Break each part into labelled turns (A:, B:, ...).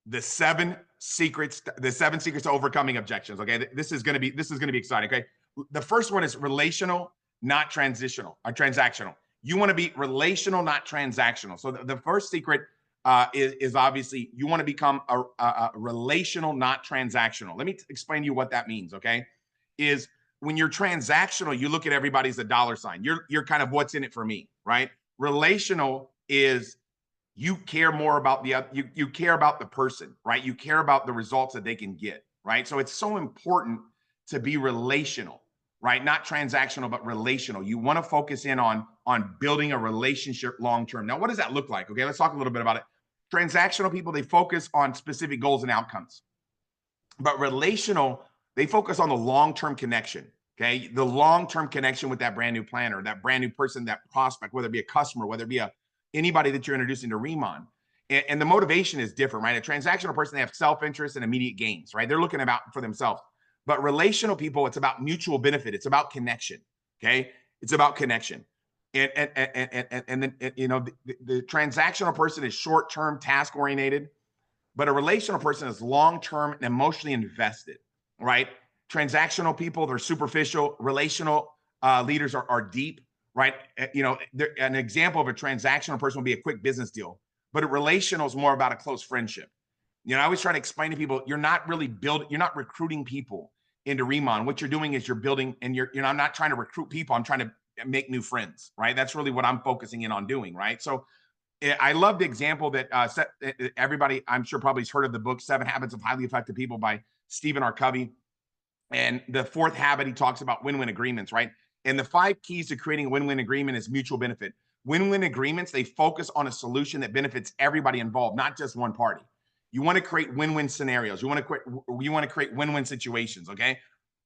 A: the seven secrets to overcoming objections. Okay, this is gonna be exciting. Okay, the first one is relational, not transactional. You want to be relational, not transactional. So the first secret is obviously you want to become a relational, not transactional. Let me explain to you what that means. Okay, is when you're transactional, you look at everybody as a dollar sign. You're kind of what's in it for me, right? Relational is you care more about you care about the person, right? You care about the results that they can get, right? So it's so important to be relational, right? Not transactional, but relational. You want to focus in on building a relationship long term. Now, what does that look like? Okay, let's talk a little bit about it. Transactional people, they focus on specific goals and outcomes, but relational, they focus on the long term connection. Okay, the long term connection with that brand new planner, that brand new person, that prospect, whether it be a customer, whether it be anybody that you're introducing to Riman. And the motivation is different, right? A transactional person, they have self-interest and immediate gains, right? They're looking about for themselves. But relational people, it's about mutual benefit. It's about connection. Okay, it's about connection. And then the transactional person is short-term, task-oriented, but a relational person is long-term and emotionally invested, right? Transactional people, they're superficial. Relational leaders are deep, right? An example of a transactional person would be a quick business deal, but a relational is more about a close friendship. I always try to explain to people, you're not recruiting people into Riman. What you're doing is you're building, and I'm not trying to recruit people. I'm trying to make new friends, right? That's really what I'm focusing in on doing, right? So I love the example that everybody, I'm sure, probably has heard of the book, 7 Habits of Highly Effective People by Stephen R. Covey. And the 4th habit, he talks about win-win agreements, right? And the 5 keys to creating a win-win agreement is mutual benefit. Win-win agreements, they focus on a solution that benefits everybody involved, not just one party. You want to create win-win scenarios. You want to create win-win situations, okay?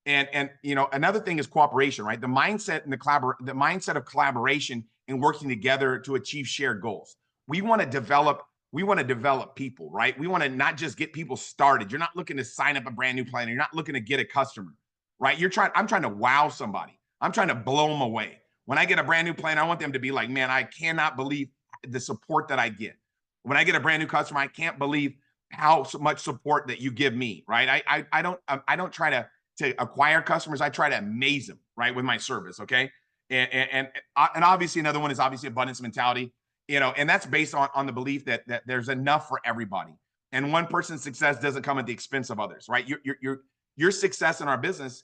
A: And another thing is cooperation, right? The mindset of collaboration and working together to achieve shared goals. We want to develop people, right? We want to not just get people started. You're not looking to sign up a brand new planner. You're not looking to get a customer, right? I'm trying to wow somebody. I'm trying to blow them away. When I get a brand new planner, I want them to be like, man, I cannot believe the support that I get. When I get a brand new customer, I can't believe how much support that you give me, right? I don't try to acquire customers. I try to amaze them, right, with my service, okay? And obviously another one is obviously abundance mentality, and that's based on the belief that there's enough for everybody. And one person's success doesn't come at the expense of others, right? Your success in our business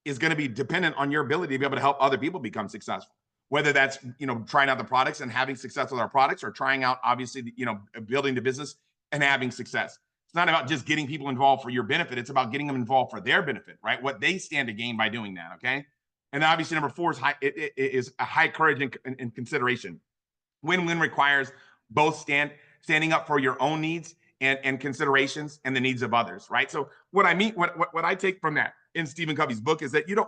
A: is going to be dependent on your ability to be able to help other people become successful. Whether that's, trying out the products and having success with our products, or trying out, obviously, building the business and having success. It's not about just getting people involved for your benefit. It's about getting them involved for their benefit, right? What they stand to gain by doing that, okay? And obviously, number 4 is a high courage and consideration. Win-win requires both standing up for your own needs and considerations and the needs of others, right? So what I take from that in Stephen Covey's book is that you're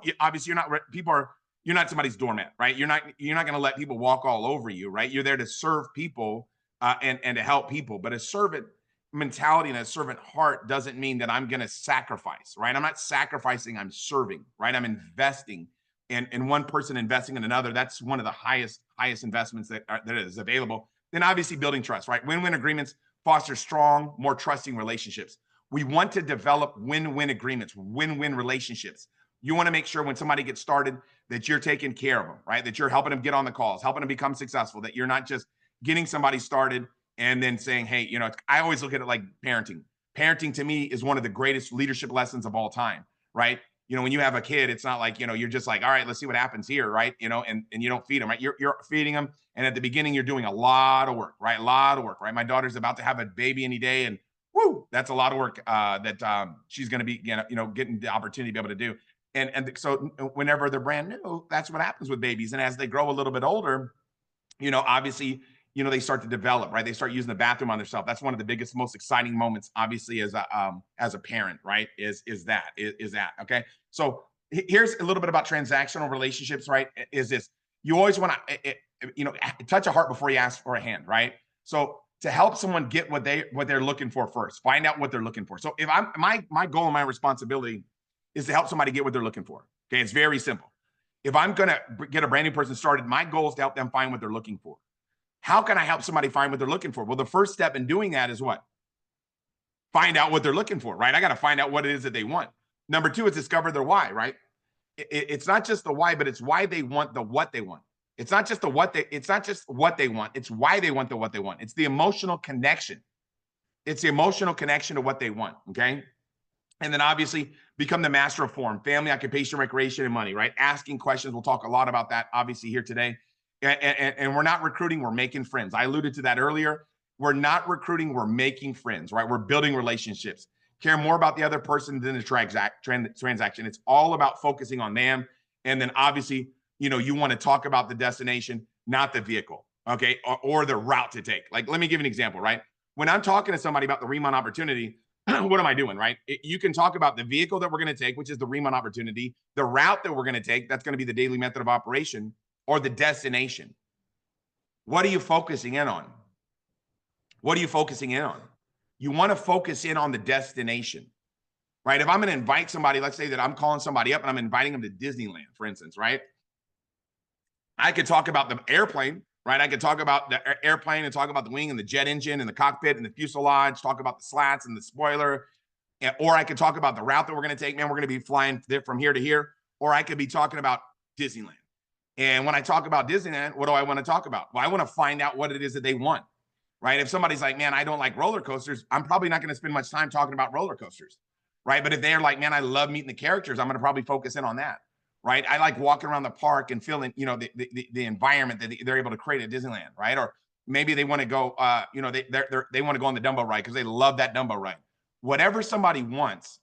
A: not somebody's doormat, right? You're not going to let people walk all over you, right? You're there to serve people and to help people. But a servant mentality and a servant heart doesn't mean that I'm going to sacrifice, right? I'm not sacrificing, I'm serving, right? I'm investing in one person, investing in another. That's one of the highest investments that is available. Then obviously building trust, right? Win-win agreements foster strong, more trusting relationships. We want to develop win-win agreements, win-win relationships. You want to make sure when somebody gets started that you're taking care of them, right? That you're helping them get on the calls, helping them become successful, that you're not just getting somebody started and then saying, hey, I always look at it like parenting. Parenting to me is one of the greatest leadership lessons of all time, right? When you have a kid, it's not like, you're just like, all right, let's see what happens here, right? And you don't feed them, right? You're feeding them. And at the beginning, you're doing a lot of work, right? A lot of work, right? My daughter's about to have a baby any day, and woo, that's a lot of work that she's going to be, getting the opportunity to be able to do. And so whenever they're brand new, that's what happens with babies. And as they grow a little bit older, obviously, they start to develop, right? They start using the bathroom on themselves. That's one of the biggest, most exciting moments, obviously, as a parent, right? Is that, okay? So here's a little bit about transactional relationships, right? Is this, you always want to, touch a heart before you ask for a hand, right? So to help someone get what they're looking for first, find out what they're looking for. So if my goal and my responsibility is to help somebody get what they're looking for. Okay, it's very simple. If I'm going to get a brand new person started, my goal is to help them find what they're looking for. How can I help somebody find what they're looking for? Well, the first step in doing that is what? find out what they're looking for, right? I got to find out what it is that they want. Number two is discover their why, right? It's not just the why, but it's why they want the what they want. It's not just it's not just what they want. It's why they want the what they want. It's the emotional connection. It's the emotional connection to what they want. Okay. And then obviously become the master of form, family, occupation, recreation, and money, right? Asking questions. We'll talk a lot about that obviously here today. And we're not recruiting, we're making friends. I alluded to that earlier. We're not recruiting, we're making friends, right? We're building relationships. Care more about the other person than the transaction. It's all about focusing on them. And then obviously, you want to talk about the destination, not the vehicle, okay? Or the route to take. Like, let me give an example, right? When I'm talking to somebody about the Riman opportunity, what am I doing, right? You can talk about the vehicle that we're going to take, which is the Riman opportunity, the route that we're going to take, that's going to be the daily method of operation, or the destination. What are you focusing in on? What are you focusing in on? You want to focus in on the destination, right? If I'm going to invite somebody, let's say that I'm calling somebody up and I'm inviting them to Disneyland, for instance, right? I could talk about the airplane, right? I could talk about the airplane and talk about the wing and the jet engine and the cockpit and the fuselage, talk about the slats and the spoiler. Or I could talk about the route that we're going to take. Man, we're going to be flying from here to here. Or I could be talking about Disneyland. And when I talk about Disneyland, what do I want to talk about? Well, I want to find out what it is that they want, right? If somebody's like, man, I don't like roller coasters, I'm probably not going to spend much time talking about roller coasters, right? But if they're like, man, I love meeting the characters, I'm going to probably focus in on that, right? I like walking around the park and feeling, the environment that they're able to create at Disneyland, right? Or maybe they want to go, they want to go on the Dumbo ride because they love that Dumbo ride. Whatever somebody wants,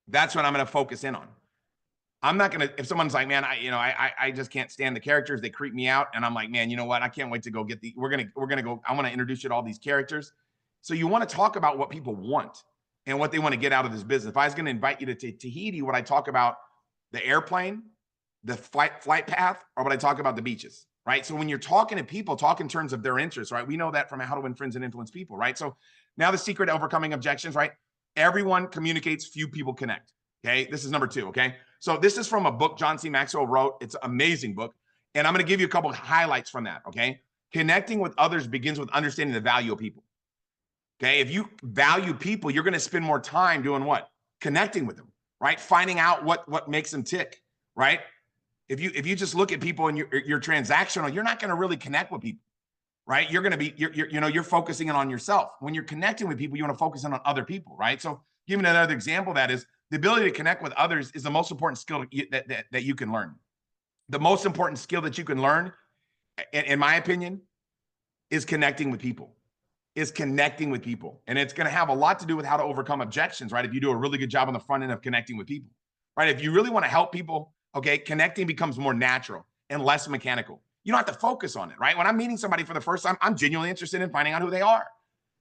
A: that's what I'm going to focus in on. I'm not going to, if someone's like, man, I just can't stand the characters. They creep me out. And I'm like, man, you know what? I can't wait to go get we're going to go, I want to introduce you to all these characters. So you want to talk about what people want and what they want to get out of this business. If I was going to invite you to Tahiti, would I talk about the airplane, the flight path, or would I talk about the beaches, right? So when you're talking to people, talk in terms of their interests, right? We know that from How to Win Friends and Influence People, right? So now the secret to overcoming objections, right? Everyone communicates, few people connect. Okay, this is number 2. Okay, so this is from a book John C. Maxwell wrote. It's an amazing book, and I'm going to give you a couple of highlights from that. Okay, connecting with others begins with understanding the value of people. Okay, if you value people, you're going to spend more time doing what? Connecting with them, right? Finding out what makes them tick, right? If you just look at people and you're transactional, you're not going to really connect with people, right? You're going to be you're focusing in on yourself. When you're connecting with people, you want to focus in on other people, right? So, giving another example, that is the ability to connect with others is the most important skill that you can learn. The most important skill that you can learn, in my opinion, is connecting with people. And it's going to have a lot to do with how to overcome objections, right? If you do a really good job on the front end of connecting with people, right? If you really want to help people, okay, connecting becomes more natural and less mechanical. You don't have to focus on it, right? When I'm meeting somebody for the first time, I'm genuinely interested in finding out who they are,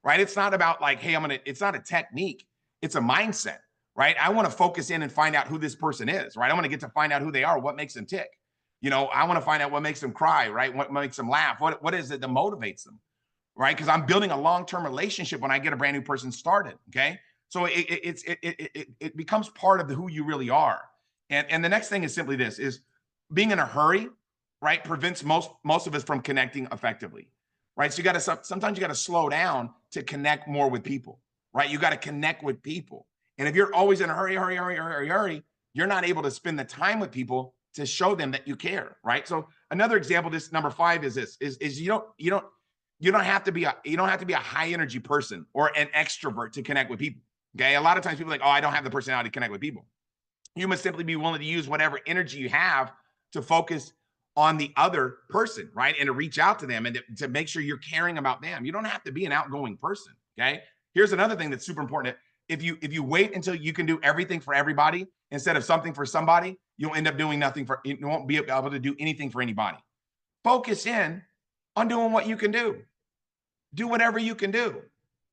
A: right? It's not about like, hey, it's not a technique. It's a mindset, right? I want to focus in and find out who this person is, right? I want to get to find out who they are, what makes them tick. I want to find out what makes them cry, right? What makes them laugh? What is it that motivates them, right? Because I'm building a long-term relationship when I get a brand new person started, okay? So it becomes part of who you really are. And the next thing is simply this, is being in a hurry, right, prevents most of us from connecting effectively, right? So sometimes you got to slow down to connect more with people, right? You got to connect with people. And if you're always in a hurry, you're not able to spend the time with people to show them that you care, right? So another example, this number 5 is this, is you don't have to be a high energy person or an extrovert to connect with people. Okay. A lot of times people are like, oh, I don't have the personality to connect with people. You must simply be willing to use whatever energy you have to focus on the other person, right? And to reach out to them and to make sure you're caring about them. You don't have to be an outgoing person. Okay. Here's another thing that's super important. If you wait until you can do everything for everybody instead of something for somebody, you'll end up doing nothing you won't be able to do anything for anybody. Focus in on doing what you can do. Do whatever you can do.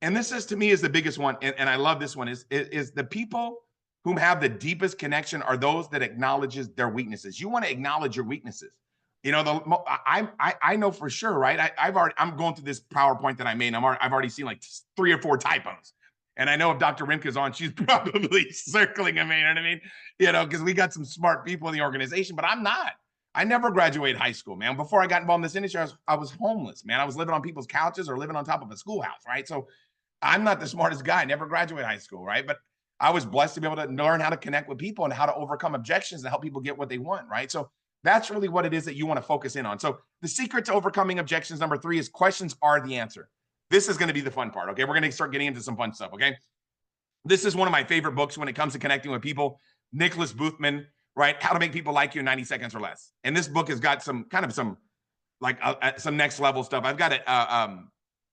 A: And this is, to me, is the biggest one. And I love this one is the people whom have the deepest connection are those that acknowledges their weaknesses. You want to acknowledge your weaknesses. I know for sure, right? I'm going through this PowerPoint that I made. And I've already seen like 3 or 4 typos. And I know if Dr. Rimke's on, she's probably circling them, you know what I mean? Because we got some smart people in the organization, but I'm not. I never graduated high school, man. Before I got involved in this industry, I was homeless, man. I was living on people's couches or living on top of a schoolhouse, right? So I'm not the smartest guy, never graduated high school, right? But I was blessed to be able to learn how to connect with people and how to overcome objections and help people get what they want, right? So that's really what it is that you want to focus in on. So the secret to overcoming objections, number 3, is questions are the answer. This is going to be the fun part, okay? We're going to start getting into some fun stuff, okay? This is one of my favorite books when it comes to connecting with people. Nicholas Boothman, right? How to Make People Like You in 90 Seconds or Less. And this book has got some next level stuff. I've got it.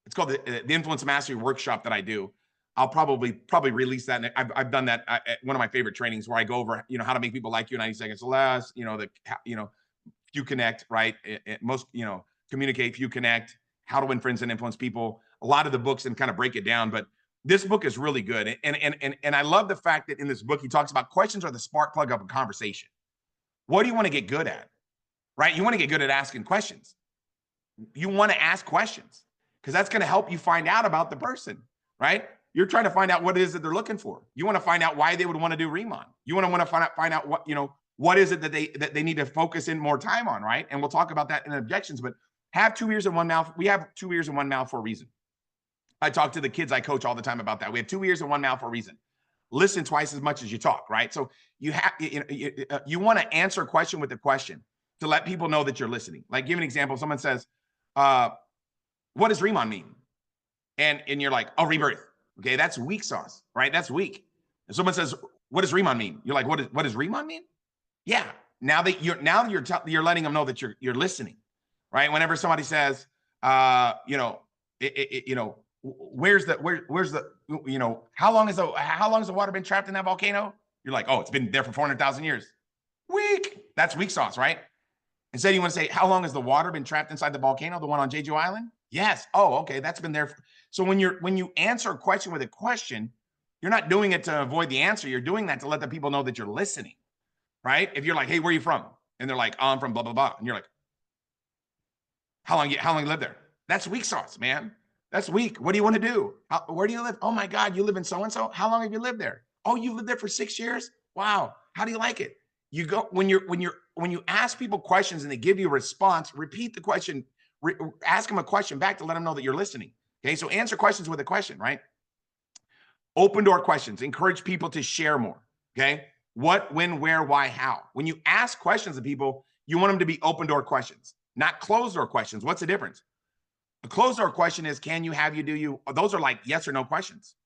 A: It's called the Influence Mastery Workshop that I do. I'll probably release that. And I've done that at one of my favorite trainings where I go over, how to make people like you in 90 seconds or less. Few connect, right? Most, communicate, few connect, how to win friends and influence people. A lot of the books and kind of break it down, but this book is really good. And I love the fact that in this book, he talks about questions are the spark plug of a conversation. What do you want to get good at, right? You want to get good at asking questions. You want to ask questions because that's going to help you find out about the person, right? You're trying to find out what it is that they're looking for. You want to find out why they would want to do Riman. You want to find out what is it that they need to focus in more time on, right? And we'll talk about that in objections, but have 2 ears and 1 mouth. We have 2 ears and 1 mouth for a reason. I talk to the kids I coach all the time about that. We have 2 ears and 1 mouth for a reason. Listen twice as much as you talk, right? So you want to answer a question with a question to let people know that you're listening. Like, give an example. Someone says, what does Riman mean? And you're like, oh, rebirth. Okay, that's weak sauce, right? That's weak. And someone says, what does Riman mean? You're like, what does Riman mean? Yeah. Now you're letting them know that you're listening, right? Whenever somebody says, where's the how long has the water been trapped in that volcano? You're like, oh, it's been there for 400,000 years. Weak. That's weak sauce, right? Instead, you want to say, how long has the water been trapped inside the volcano, the one on Jeju Island? Yes. Oh, okay. That's been there. So when you answer a question with a question, you're not doing it to avoid the answer. You're doing that to let the people know that you're listening, right? If you're like, hey, where are you from? And they're like, oh, I'm from blah, blah, blah. And you're like, how long you live there? That's weak sauce, man. That's weak. What do you want to do? Where do you live? Oh my God, you live in so-and-so? How long have you lived there? Oh, you lived there for 6 years? Wow. How do you like it? You go, when you ask people questions and they give you a response, repeat the question, ask them a question back to let them know that you're listening. Okay. So answer questions with a question, right? Open door questions, encourage people to share more. Okay. What, when, where, why, how. When you ask questions of people, you want them to be open door questions, not closed door questions. What's the difference? A closed door question is, can you, have you, do you? Those are like yes or no questions,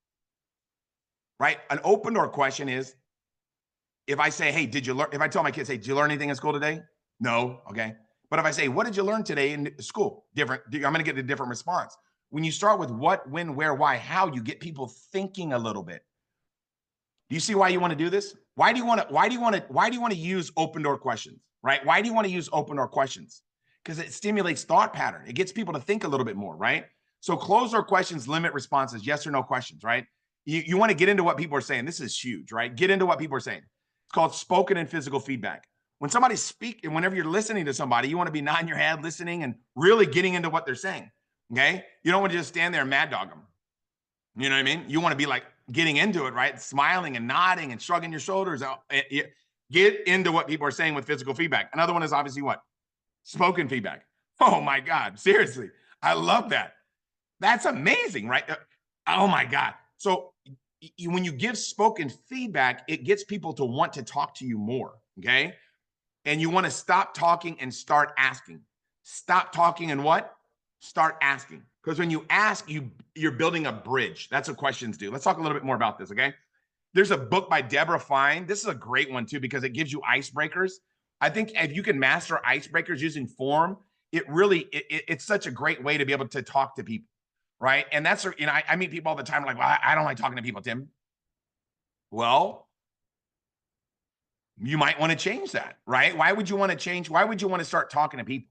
A: right? An open door question is, if I say, hey, did you learn? If I tell my kids, hey, did you learn anything in school today? No. Okay. But if I say, what did you learn today in school? Different. I'm going to get a different response. When you start with what, when, where, why, how, you get people thinking a little bit. Do you see why you want to do this? Why do you want to use open door questions, right? Why do you want to use open door questions? Because it stimulates thought pattern. It gets people to think a little bit more, right? So closed door questions limit responses, yes or no questions, right? You want to get into what people are saying. This is huge, right? Get into what people are saying. It's called spoken and physical feedback. When somebody speaks, and whenever you're listening to somebody, you want to be nodding your head, listening, and really getting into what they're saying. Okay? You don't want to just stand there and mad dog them. You know what I mean? You want to be like getting into it, right? Smiling and nodding and shrugging your shoulders out. Get into what people are saying with physical feedback. Another one is obviously what? Spoken feedback. Oh my God. Seriously. I love that. That's amazing, right? Oh my God. So when you give spoken feedback, it gets people to want to talk to you more. Okay. And you want to stop talking and start asking. Stop talking and what? Start asking. Because when you ask, you're building a bridge. That's what questions do. Let's talk a little bit more about this, okay? There's a book by Deborah Fine. This is a great one too, because it gives you icebreakers. I think if you can master icebreakers using form, it's such a great way to be able to talk to people, right? And that's, I meet people all the time like, well, I don't like talking to people, Tim. Well, you might want to change that, right? Why would you want to change? Why would you want to start talking to people?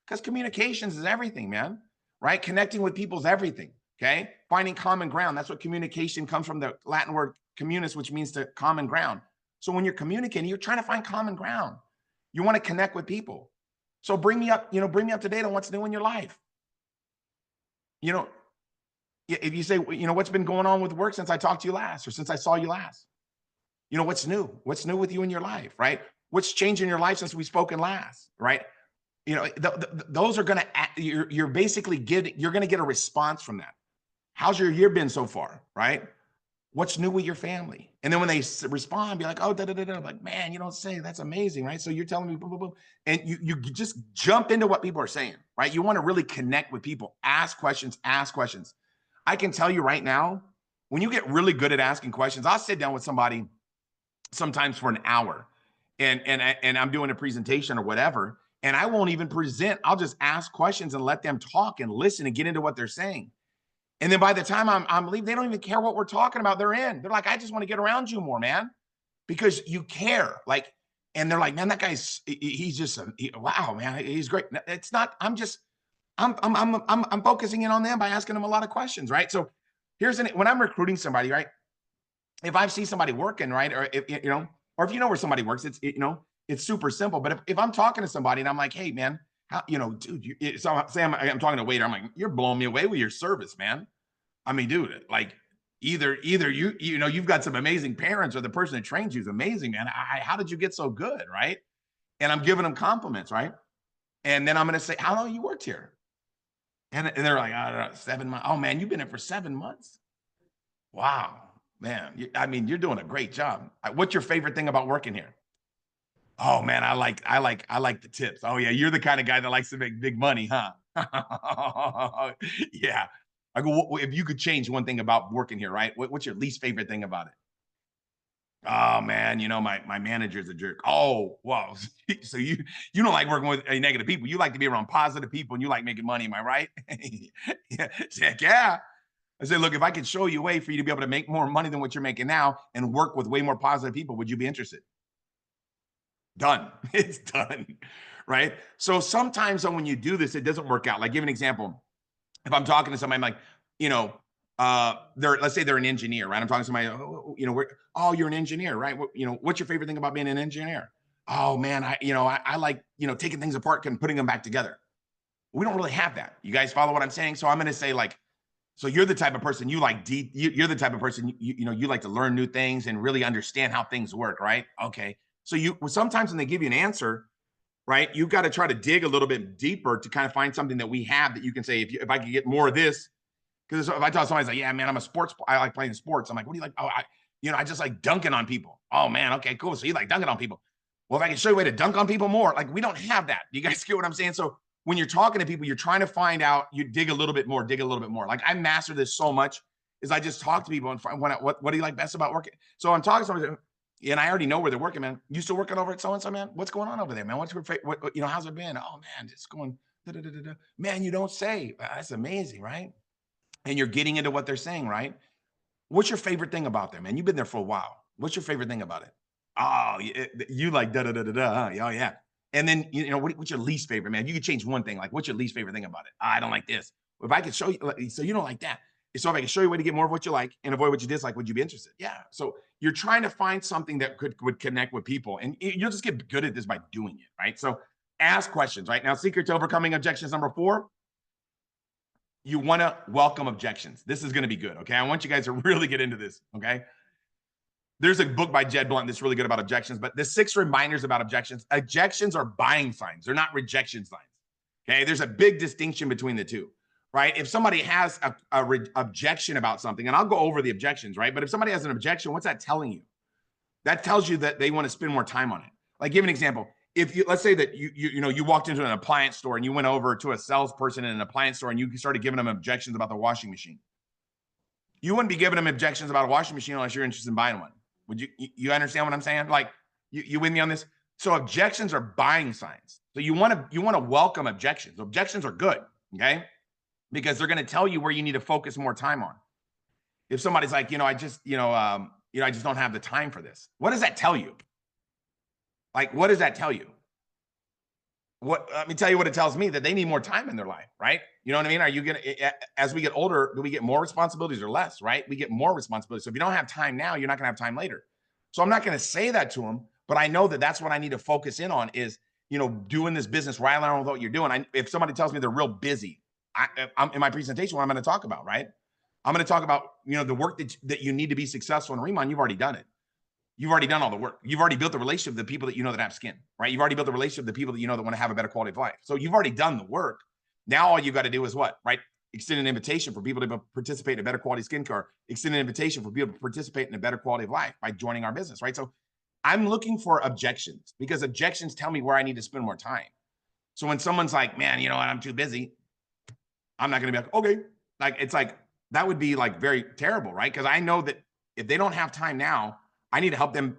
A: Because communications is everything, man, right? Connecting with people is everything, okay? Finding common ground. That's what communication comes from, the Latin word communis, which means to common ground. So when you're communicating, you're trying to find common ground. You want to connect with people. So bring me up to date on what's new in your life. If you say, what's been going on with work since I talked to you last, or since I saw you last? What's new? What's new with you in your life, right? What's changed in your life since we spoken last, right? Those are going to, you're basically you're going to get a response from that. How's your year been so far, right? What's new with your family? And then when they respond, be like, oh, da da da da. Like, man, you don't say, that's amazing, right? So you're telling me, boom, boom, boom. And you just jump into what people are saying, right? You want to really connect with people. Ask questions, ask questions. I can tell you right now, when you get really good at asking questions, I'll sit down with somebody sometimes for an hour and I'm doing a presentation or whatever, and I won't even present. I'll just ask questions and let them talk and listen and get into what they're saying. And then by the time I'm leaving, they don't even care what we're talking about. They're in. They're like, I just want to get around you more, man, because you care. Like, and they're like, man, that guy's he's just wow, man, he's great. It's not. I'm focusing in on them by asking them a lot of questions, right? So here's when I'm recruiting somebody, right? If I see somebody working, right, or if you know, or if you know where somebody works, it's super simple. But if I'm talking to somebody and I'm like, hey, man, how, dude, so say I'm talking to a waiter, I'm like, you're blowing me away with your service, man. I mean, dude, like either you've got some amazing parents or the person that trains you is amazing, man. How did you get so good, right? And I'm giving them compliments, right? And then I'm going to say, how long you worked here? And they're like, I don't know, 7 months. Oh man, you've been here for 7 months. Wow, man. I mean, you're doing a great job. What's your favorite thing about working here? Oh man, I like the tips. Oh yeah, you're the kind of guy that likes to make big money, huh? Yeah. I go, if you could change one thing about working here, right? What's your least favorite thing about it? Oh man, my manager's a jerk. Oh, wow. So you don't like working with negative people. You like to be around positive people and you like making money. Am I right? Yeah. Heck yeah. I said, look, if I could show you a way for you to be able to make more money than what you're making now and work with way more positive people, would you be interested? Done. It's done. Right. So sometimes when you do this, it doesn't work out. Like, give an example. If I'm talking to somebody, I'm like, let's say they're an engineer, right? I'm talking to somebody, you're an engineer, right? What's your favorite thing about being an engineer? Oh man, I like, taking things apart and putting them back together. We don't really have that. You guys follow what I'm saying? So I'm going to say like, so you're the type of person you like deep. You're the type of person, you like to learn new things and really understand how things work, right? Okay. So sometimes when they give you an answer, right, you've got to try to dig a little bit deeper to kind of find something that we have that you can say, if I could get more of this. Because if I tell somebody, like, yeah, man, I like playing sports. I'm like, what do you like? Oh, I just like dunking on people. Oh man, okay, cool. So you like dunking on people. Well, if I can show you a way to dunk on people more, like we don't have that. You guys get what I'm saying? So when you're talking to people, you're trying to find out, you dig a little bit more. Like I master this so much is I just talk to people and find what do you like best about working? So I'm talking to somebody and I already know where they're working, man. You still working over at so-and-so, man? What's going on over there, man? What's your how's it been? Oh man, just going, man, you don't say. That's amazing, right? And you're getting into what they're saying, right? What's your favorite thing about them, man? You've been there for a while. What's your favorite thing about it? Oh, you like da da da da da, huh? Oh yeah. And then what's your least favorite, man? You could change one thing. Like, what's your least favorite thing about it? I don't like this. If I could show you, so you don't like that. So if I can show you a way to get more of what you like and avoid what you dislike, would you be interested? Yeah. So you're trying to find something that would connect with people, and you'll just get good at this by doing it, right? So ask questions, right? Now, secret to overcoming objections number 4. You want to welcome objections. This is going to be good. Okay. I want you guys to really get into this. Okay. There's a book by Jed Blunt that's really good about objections, but the 6 reminders about objections. Objections are buying signs. They're not rejection signs. Okay. There's a big distinction between the two, right? If somebody has a objection about something, and I'll go over the objections, right? But if somebody has an objection, what's that telling you? That tells you that they want to spend more time on it. Like, give an example. If let's say that you walked into an appliance store and you went over to a salesperson in an appliance store and you started giving them objections about the washing machine. You wouldn't be giving them objections about a washing machine unless you're interested in buying one. Would you? You understand what I'm saying? Like, you with me on this? So objections are buying signs. So you want to welcome objections. Objections are good, okay? Because they're going to tell you where you need to focus more time on. If somebody's like, I just don't have the time for this. What does that tell you? Like, what does that tell you? Let me tell you what it tells me, that they need more time in their life, right? You know what I mean? Are you going to, as we get older, do we get more responsibilities or less, right? We get more responsibilities. So if you don't have time now, you're not going to have time later. So I'm not going to say that to them, but I know that that's what I need to focus in on is, doing this business right along with what you're doing. If somebody tells me they're real busy, I'm in my presentation, what I'm going to talk about, right? I'm going to talk about, the work that you need to be successful in Riman. You've already done it. You've already done all the work. You've already built the relationship with the people that that have skin, right? You've already built the relationship with the people that that want to have a better quality of life. So you've already done the work. Now all you got to do is what, right? extend an invitation for people to participate in a better quality skincare, extend an invitation for people to participate in a better quality of life by joining our business, right? So I'm looking for objections because objections tell me where I need to spend more time. So when someone's like, man, you know what, I'm too busy, I'm not going to be like, okay. Like, it's like, that would be like very terrible, right? Because I know that if they don't have time now, I need to help them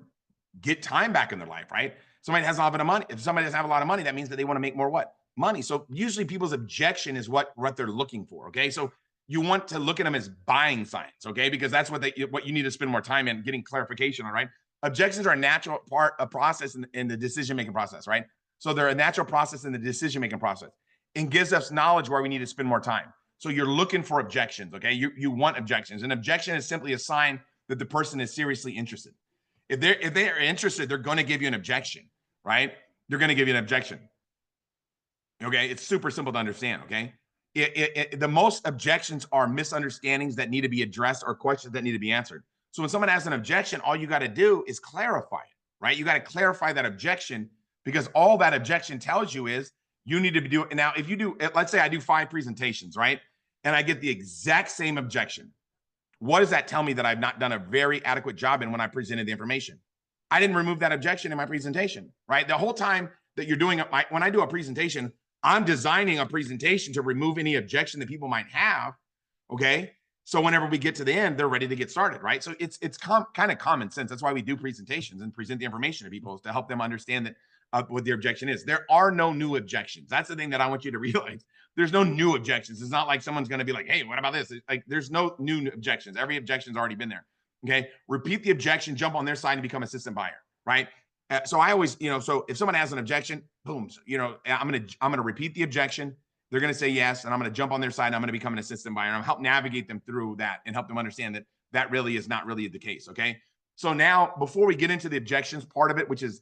A: get time back in their life, right? Somebody has a lot of money. If somebody doesn't have a lot of money, that means that they want to make more what? Money. So usually people's objection is what they're looking for, okay? So you want to look at them as buying signs, okay? Because that's what you need to spend more time in getting clarification on, right? Objections are a natural part, a process in the decision-making process, right? So they're a natural process in the decision-making process and gives us knowledge where we need to spend more time. So you're looking for objections, okay? You want objections. An objection is simply a sign that the person is seriously interested. If they're interested, they're going to give you an objection, right? They're going to give you an objection. Okay, it's super simple to understand. Okay, the most objections are misunderstandings that need to be addressed or questions that need to be answered. So when someone has an objection, all you got to do is clarify it, right? You got to clarify that objection because all that objection tells you is you need to be doing. Now, if you do, let's say I do 5 presentations, right? And I get the exact same objection. What does that tell me that I've not done a very adequate job in when I presented the information? I didn't remove that objection in my presentation, right? The whole time that you're doing it, when I do a presentation, I'm designing a presentation to remove any objection that people might have, okay? So whenever we get to the end, they're ready to get started, right? So it's kind of common sense. That's why we do presentations and present the information to people, is to help them understand that what the objection is. There are no new objections. That's the thing that I want you to realize. There's no new objections. It's not like someone's going to be like, hey, what about this? Like, there's no new objections. Every objection's already been there, okay? Repeat the objection, jump on their side and become assistant buyer, right? So I always, so if someone has an objection, boom, I'm gonna repeat the objection. They're gonna say yes, and I'm gonna jump on their side. And I'm gonna become an assistant buyer, and I'm help navigate them through that and help them understand that that really is not really the case. Okay. So now, before we get into the objections part of it, which is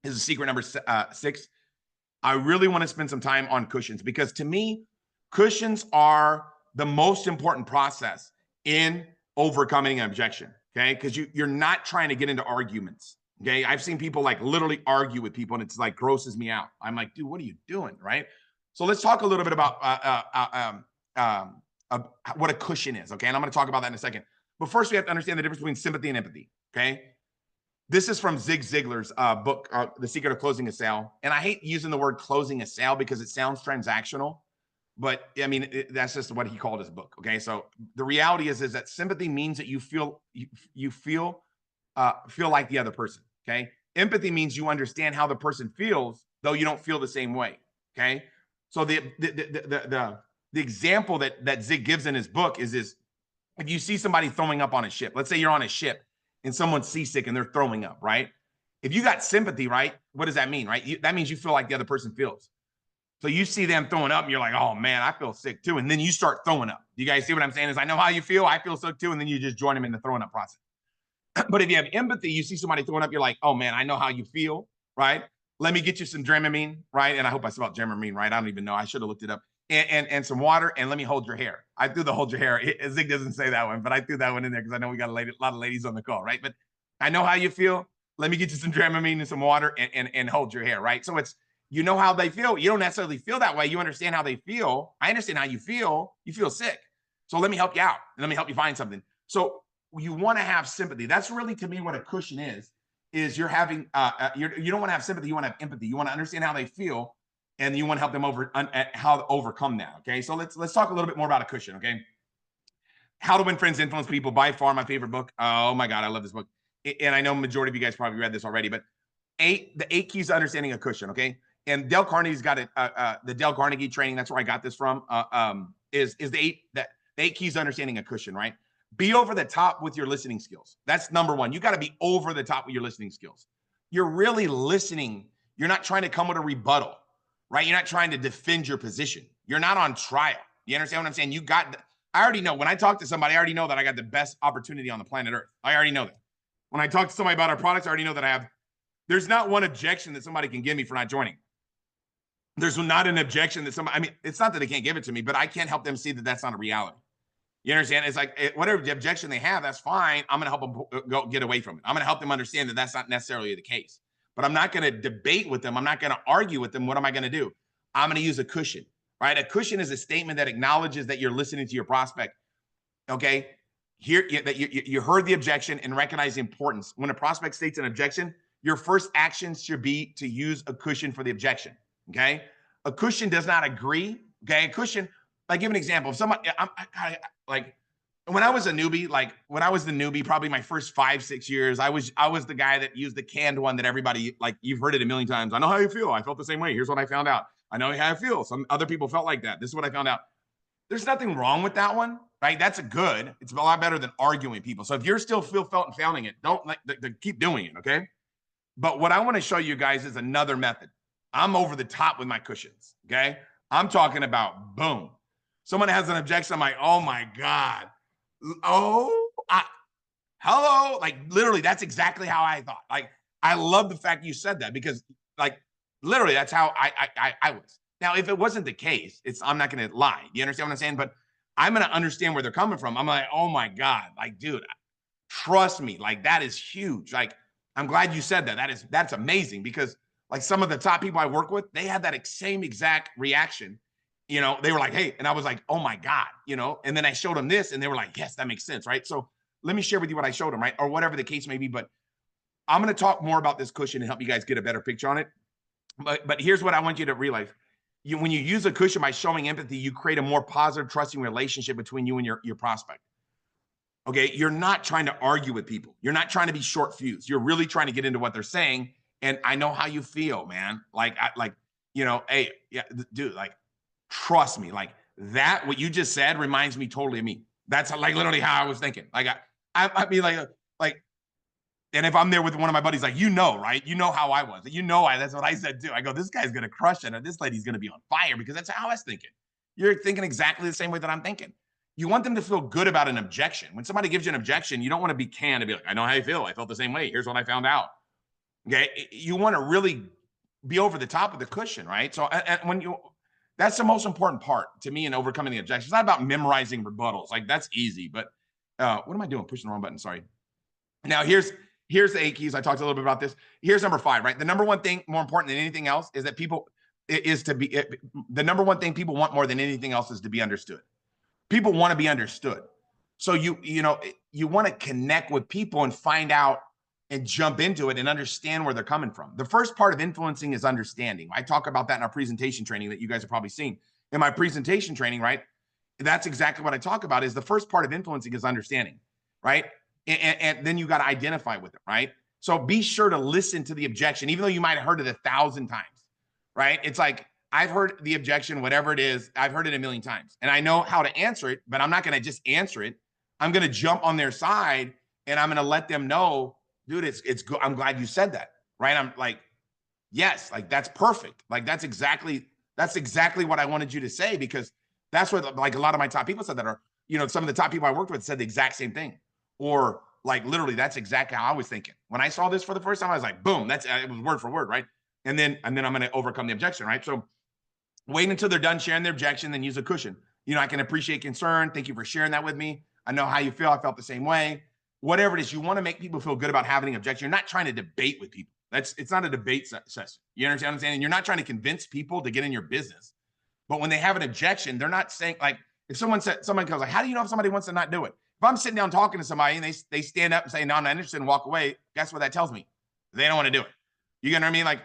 A: secret number 6, I really want to spend some time on cushions because to me, cushions are the most important process in overcoming an objection. Okay, because you're not trying to get into arguments. Okay, I've seen people like literally argue with people and it's like grosses me out. I'm like, dude, what are you doing, right? So let's talk a little bit about what a cushion is, okay? And I'm going to talk about that in a second. But first, we have to understand the difference between sympathy and empathy, okay? This is from Zig Ziglar's book, The Secret of Closing a Sale. And I hate using the word closing a sale because it sounds transactional, but I mean, that's just what he called his book, okay? So the reality is that sympathy means that you feel like the other person. Okay. Empathy means you understand how the person feels, though you don't feel the same way. Okay. So the example that Zig gives in his book is if you see somebody throwing up on a ship, let's say you're on a ship and someone's seasick and they're throwing up, right? If you got sympathy, right? What does that mean, right? That means you feel like the other person feels. So you see them throwing up and you're like, oh man, I feel sick too. And then you start throwing up. Do you guys see what I'm saying? Is I know how you feel. I feel sick too. And then you just join them in the throwing up process. But if you have empathy, you see somebody throwing up, you're like, oh man, I know how you feel, right? Let me get you some Dramamine, right? And I hope I spelled Dramamine right. I don't even know. I should have looked it up. And some water, and let me hold your hair. I threw the hold your hair. Zig doesn't say that one, but I threw that one in there because I know we got a lot of ladies on the call, right? But I know how you feel. Let me get you some Dramamine and some water and hold your hair, right? So it's, you know how they feel. You don't necessarily feel that way. You understand how they feel. I understand how you feel. You feel sick. So let me help you out and let me help you find something. So you want to have sympathy. That's really, to me, what a cushion is you're having, you don't want to have sympathy. You want to have empathy. You want to understand how they feel and you want to help them how to overcome that. Okay. So let's talk a little bit more about a cushion. Okay. How to Win Friends, Influence People, by far my favorite book. Oh my God. I love this book. And I know majority of you guys probably read this already, but the 8 keys to understanding a cushion. Okay. And Dale Carnegie's got it. The Dale Carnegie training. That's where I got this from. Is the 8 keys to understanding a cushion, right? Be over the top with your listening skills. That's number 1. You got to be over the top with your listening skills. You're really listening. You're not trying to come with a rebuttal, right? You're not trying to defend your position. You're not on trial. You understand what I'm saying? I already know when I talk to somebody, I already know that I got the best opportunity on the planet Earth. I already know that. When I talk to somebody about our products, I already know that there's not one objection that somebody can give me for not joining. There's not an objection that it's not that they can't give it to me, but I can't help them see that that's not a reality. You understand? It's like whatever the objection they have, that's fine. I'm going to help them go get away from it. I'm going to help them understand that that's not necessarily the case. But I'm not going to debate with them. I'm not going to argue with them. What am I going to do? I'm going to use a cushion, right? A cushion is a statement that acknowledges that you're listening to your prospect. Okay. Here, that you heard the objection and recognize the importance. When a prospect states an objection, your first action should be to use a cushion for the objection. Okay. A cushion does not agree. Okay. A cushion, like, give an example. If somebody, like, when I was a newbie, probably my first 5-6 years, I was the guy that used the canned one that everybody, like, you've heard it a million times. I know how you feel. I felt the same way. Here's what I found out. I know how I feel. Some other people felt like that. This is what I found out. There's nothing wrong with that one, right? That's a good. It's a lot better than arguing with people. So if you're still felt and failing it, don't keep doing it, okay? But what I want to show you guys is another method. I'm over the top with my cushions, okay? I'm talking about boom. Someone has an objection. I'm like, oh my God. Hello. Like, literally, that's exactly how I thought. Like, I love the fact you said that, because, like, literally, that's how I was. Now, if it wasn't the case, I'm not going to lie. You understand what I'm saying? But I'm going to understand where they're coming from. I'm like, oh my God, like, dude, trust me. Like, that is huge. Like, I'm glad you said that. That's amazing, because, like, some of the top people I work with, they had that same exact reaction. You know, they were like, hey, and I was like, oh my God, you know, and then I showed them this and they were like, yes, that makes sense. Right. So let me share with you what I showed them, right? Or whatever the case may be. But I'm going to talk more about this cushion and help you guys get a better picture on it. But here's what I want you to realize. When you use a cushion by showing empathy, you create a more positive, trusting relationship between you and your prospect. Okay. You're not trying to argue with people. You're not trying to be short fused. You're really trying to get into what they're saying. And I know how you feel, man. Like, you know, hey, yeah, dude, like, trust me, like, that, what you just said reminds me totally of me. That's like literally how I was thinking. Like, I mean, like, and if I'm there with one of my buddies, like, you know, right? You know how I was. You know, that's what I said too. I go, this guy's going to crush it. Or this lady's going to be on fire, because that's how I was thinking. You're thinking exactly the same way that I'm thinking. You want them to feel good about an objection. When somebody gives you an objection, you don't want to be canned and be like, I know how you feel. I felt the same way. Here's what I found out. Okay. You want to really be over the top of the cushion, right? So, and that's the most important part to me in overcoming the objection. It's not about memorizing rebuttals. Like, that's easy, but what am I doing? Pushing the wrong button. Sorry. Now here's the 8 keys. I talked a little bit about this. Here's number 5, right? The number one thing more important than anything else is that the number one thing people want more than anything else is to be understood. People want to be understood. So you want to connect with people and find out and jump into it and understand where they're coming from. The first part of influencing is understanding. I talk about that in our presentation training that you guys have probably seen. In my presentation training, right? That's exactly what I talk about. Is the first part of influencing is understanding, right? And then you got to identify with it, right? So be sure to listen to the objection, even though you might have heard it 1,000 times, right? It's like, I've heard the objection, whatever it is, I've heard it a million times, and I know how to answer it, but I'm not going to just answer it. I'm going to jump on their side and I'm going to let them know, dude, it's good. I'm glad you said that, right? I'm like, yes, like, that's perfect. Like, that's exactly what I wanted you to say, because that's what, like, a lot of my top people said that, are, you know, some of the top people I worked with said the exact same thing. Or, like, literally, that's exactly how I was thinking. When I saw this for the first time, I was like, boom, it was word for word, right? And then I'm going to overcome the objection, right? So wait until they're done sharing their objection, then use a cushion. You know, I can appreciate concern. Thank you for sharing that with me. I know how you feel. I felt the same way. Whatever it is, you want to make people feel good about having an objection. You're not trying to debate with people. It's not a debate session. You understand what I'm saying? And you're not trying to convince people to get in your business. But when they have an objection, they're not saying, like, if someone goes like, how do you know if somebody wants to not do it? If I'm sitting down talking to somebody and they stand up and say, no, I'm not interested, and walk away, guess what that tells me? They don't want to do it. You get what I mean? Like,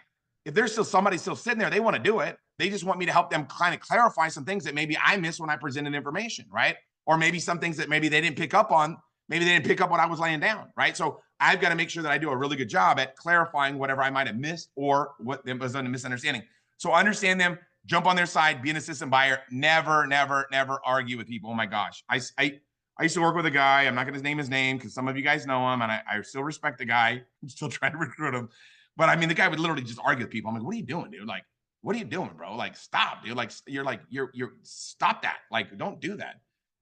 A: if there's still somebody still sitting there, they want to do it. They just want me to help them kind of clarify some things that maybe I missed when I presented information, right? Or maybe some things that maybe they didn't pick up on. Maybe they didn't pick up what I was laying down, right? So I've got to make sure that I do a really good job at clarifying whatever I might have missed or what was a misunderstanding. So understand them, jump on their side, be an assistant buyer. Never, never, never argue with people. Oh my gosh. I used to work with a guy. I'm not going to name his name because some of you guys know him, and I still respect the guy. I'm still trying to recruit him. But I mean, the guy would literally just argue with people. I'm like, what are you doing, dude? Like, what are you doing, bro? Like, stop, dude. Like, you're stop that. Like, don't do that.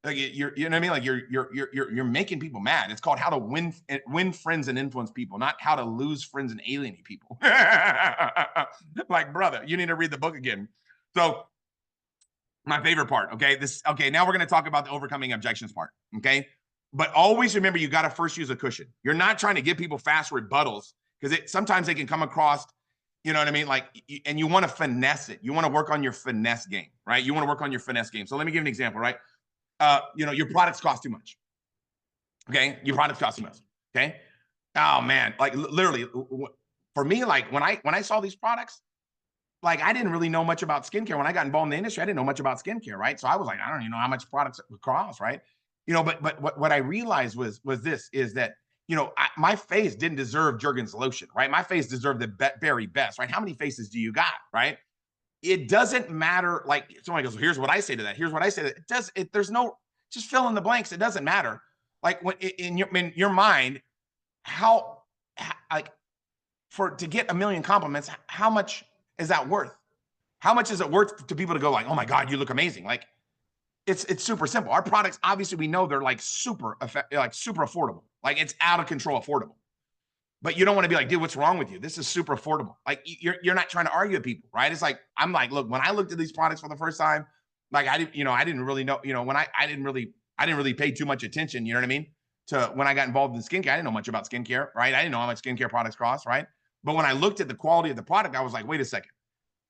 A: Like, you know what I mean? Like, you're making people mad. It's called how to win friends and influence people, not how to lose friends and alienate people. Like, brother, you need to read the book again. So my favorite part. Okay. Now we're going to talk about the overcoming objections part. Okay. But always remember, you got to first use a cushion. You're not trying to give people fast rebuttals, because sometimes they can come across You know what I mean? Like, and you want to finesse it. You want to work on your finesse game, right? You want to work on your finesse game. So let me give an example, right? Your products cost too much. Okay, your products cost too much. Okay. Oh man, like literally, for me, like when I saw these products, like I didn't really know much about skincare. When I got involved in the industry, I didn't know much about skincare, right? So I was like, I don't even know how much products would cost, right? But what I realized was this is that my face didn't deserve Jergens lotion, right? My face deserved the very best, right? How many faces do you got, right? It doesn't matter. Like somebody goes, here's what I say to that. Here's what I say to that. There's no, just fill in the blanks. It doesn't matter. Like when in your mind, how like to get a million compliments, how much is that worth? How much is it worth to people to go like, oh my God, you look amazing? Like it's super simple. Our products, obviously, we know they're like super affordable. Like it's out of control affordable. But you don't want to be like, dude, what's wrong with you? This is super affordable. Like you're not trying to argue with people, right? It's like I'm like, look, when I looked at these products for the first time, like I didn't really know, when I didn't really pay too much attention, you know what I mean? To when I got involved in skincare, I didn't know much about skincare, right? I didn't know how much skincare products cost, right? But when I looked at the quality of the product, I was like, wait a second,